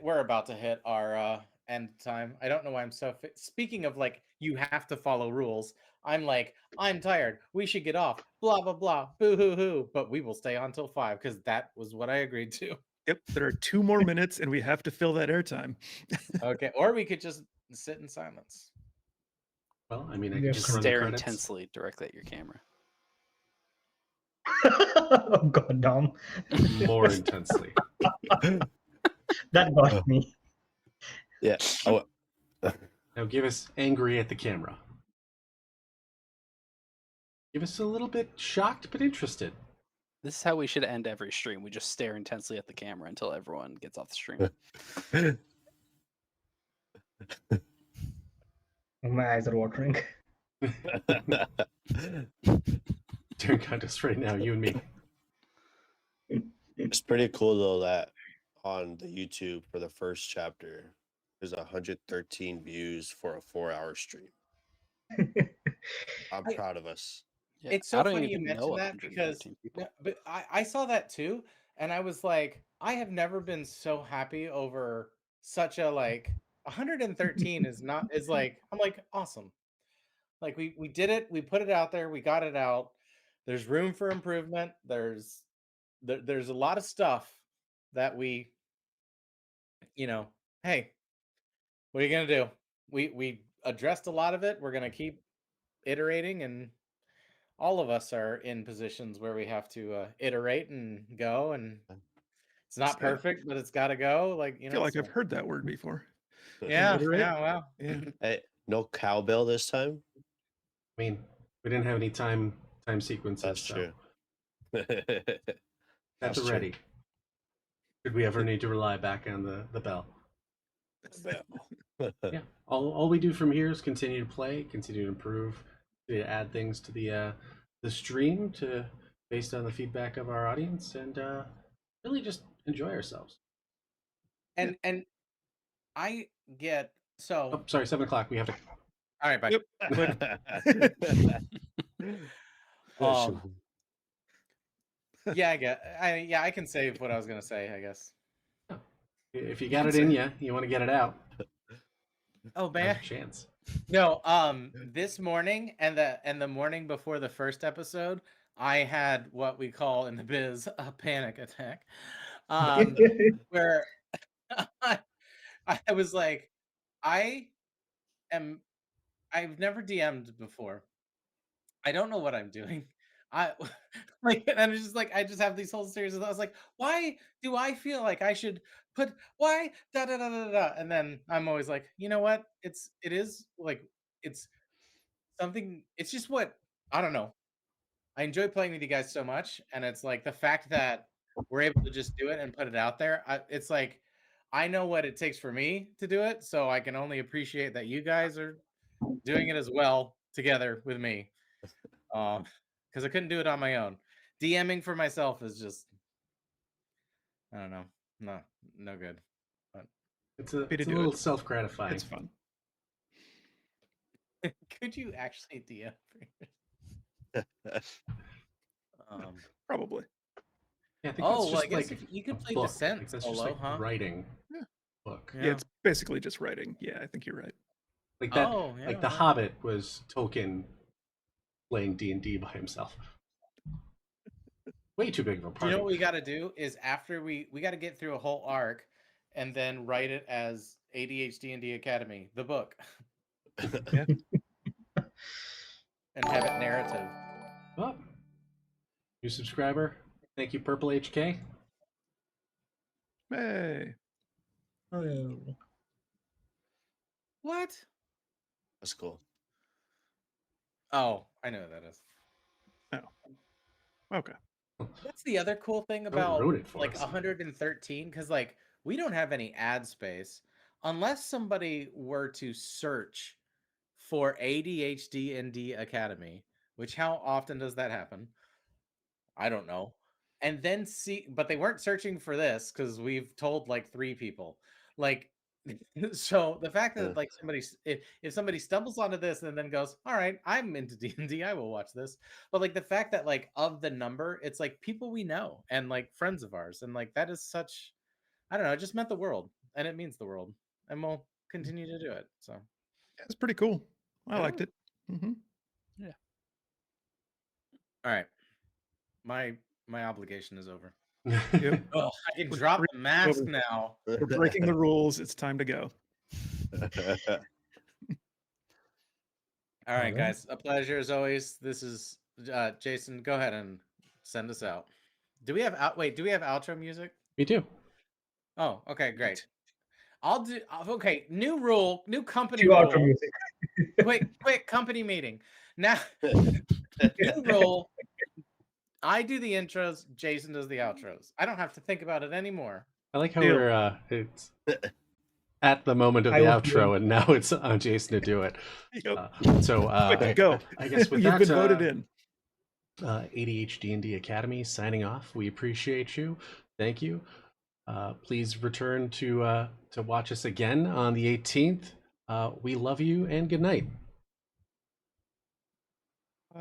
C: We're about to hit our end time. I don't know why I'm so speaking of like you have to follow rules. I'm like, I'm tired. We should get off. Blah blah blah. Boo hoo hoo. But we will stay on till 5 because that was what I agreed to.
A: Yep. There are 2 more minutes and we have to fill that airtime.
C: Okay. Or we could just sit in silence.
F: Well, I mean, I
E: We
F: could
E: have
F: just
D: Just
F: run the
D: stare
F: credits.
D: intensely directly at your camera.
E: Oh God, Dom.
F: More intensely.
E: That got me.
G: Yeah. Oh,
F: Now give us angry at the camera. Give us a little bit shocked but interested.
D: This is how we should end every stream. We just stare intensely at the camera until everyone gets off the stream.
E: My eyes are watering.
F: Doing contest right now, you and me.
G: It's pretty cool though that on the YouTube for the first chapter, there's 113 views for a 4-hour stream. I'm
C: I-
G: proud of us.
D: Yeah,
C: It's so
D: I don't
C: funny you
D: even know
C: mentioned that because
D: 113 people.
C: but I saw that too, and I was like, I have never been so happy over such a like 113 is like I'm like awesome. Like we did it, we put it out there, we got it out. There's room for improvement. There's a lot of stuff that hey, what are you gonna do? We addressed a lot of it. We're gonna keep iterating, and all of us are in positions where we have to iterate and go, and it's not
A: Yeah.
C: perfect, but it's got to go. Like,
A: I feel like
C: so.
A: I've heard that word before.
C: Yeah,
A: Iterate?
C: yeah, well,
A: Yeah.
G: Hey, no cowbell this time.
F: I mean, we didn't have any time sequences,
G: That's
F: so
G: true.
F: at
G: That's
F: the
G: true.
F: ready. Should we ever need to rely back on the bell? Yeah. All we do from here is continue to play, continue to improve, to add things to the stream to based on the feedback of our audience, and really just enjoy ourselves.
C: and I get so.
F: Oh, sorry, 7 o'clock. We have to.
C: All right, bye.
A: Yep.
C: Yeah, I can save what I was gonna say, I guess.
F: If you got it in you want to get it out.
C: Oh,
F: Now's
C: man.
F: your chance.
C: No, this morning and the morning before the first episode, I had what we call in the biz a panic attack. Where I was like, I've never DM'd before. I don't know what I'm doing. I like, and it's just like I just have these whole series of. I was like, why do I feel like I should put why da da da da da? And then I'm always like, you know what? It is like it's something. It's just what I don't know. I enjoy playing with you guys so much, and it's like the fact that we're able to just do it and put it out there. It's like I know what it takes for me to do it, so I can only appreciate that you guys are doing it as well together with me. Because I couldn't do it on my own. DMing for myself is just, I don't know, no good. But
F: It's a
A: to do
F: little
A: it.
F: self-gratifying.
A: It's fun.
C: could you actually DM?
A: Probably.
F: Yeah, I think
C: Oh,
F: that's
C: well,
F: just
C: I guess
F: like
C: you could play
F: book.
C: Descent
F: Like, that's
C: solo,
F: just like
C: huh?
F: writing
A: Yeah.
F: book.
A: Yeah, it's basically just writing. Yeah, I think you're right.
F: Like that.
C: Oh, yeah,
F: like the
C: wow.
F: Hobbit was Tolkien playing D&D by himself. Way too big of a
C: Do
F: party.
C: you know what we got to do is after we got to get through a whole arc, and then write it as ADHD&D Academy, the book,
A: Yeah.
C: and have it narrative.
F: Oh, new subscriber. Thank you, Purple HK.
A: Hey.
E: Oh.
C: What?
G: That's cool.
C: Oh, I know what that is.
A: Oh. Okay.
C: That's the other cool thing
F: Someone
C: about
F: wrote it for
C: like
F: us.
C: 113, because like we don't have any ad space unless somebody were to search for ADHD&D Academy, which how often does that happen? I don't know. And then see, but they weren't searching for this because we've told like 3 people. Like, so the fact that like if somebody stumbles onto this and then goes, all right, I'm into D&D, I will watch this. But like the fact that like of the number, it's like people we know and like friends of ours, and like that is such, I don't know, it just meant the world, and it means the world, and we'll continue to do it. So
A: Yeah, it's pretty cool. I liked
C: Yeah.
A: it. Mm-hmm.
C: all right, my obligation is over.
A: Yep.
C: Oh, I can
A: We're
C: drop
A: breaking
C: the mask
A: over.
C: now.
A: We're breaking the rules. It's time to go.
C: All right,
E: Alright.
C: guys. A pleasure as always. This is Jason. Go ahead and send us out. Do we have do we have outro music?
F: Me too.
C: Oh, okay, great. I'll do okay, new rule, new company
E: Cue outro
C: rule.
E: music.
C: Quick company meeting. Now new rule. I do the intros, Jason does the outros. I don't have to think about it anymore.
F: I like how
A: Deal.
F: we're it's at the moment of
E: I
F: the
E: was
F: outro, and now it's on Jason to do it.
A: Yep.
F: So
A: Quick, go.
F: I guess with
A: You've
F: that,
A: been voted in.
F: ADHD&D Academy signing off. We appreciate you. Thank you. Please return to watch us again on the 18th. We love you and good night.
A: Bye.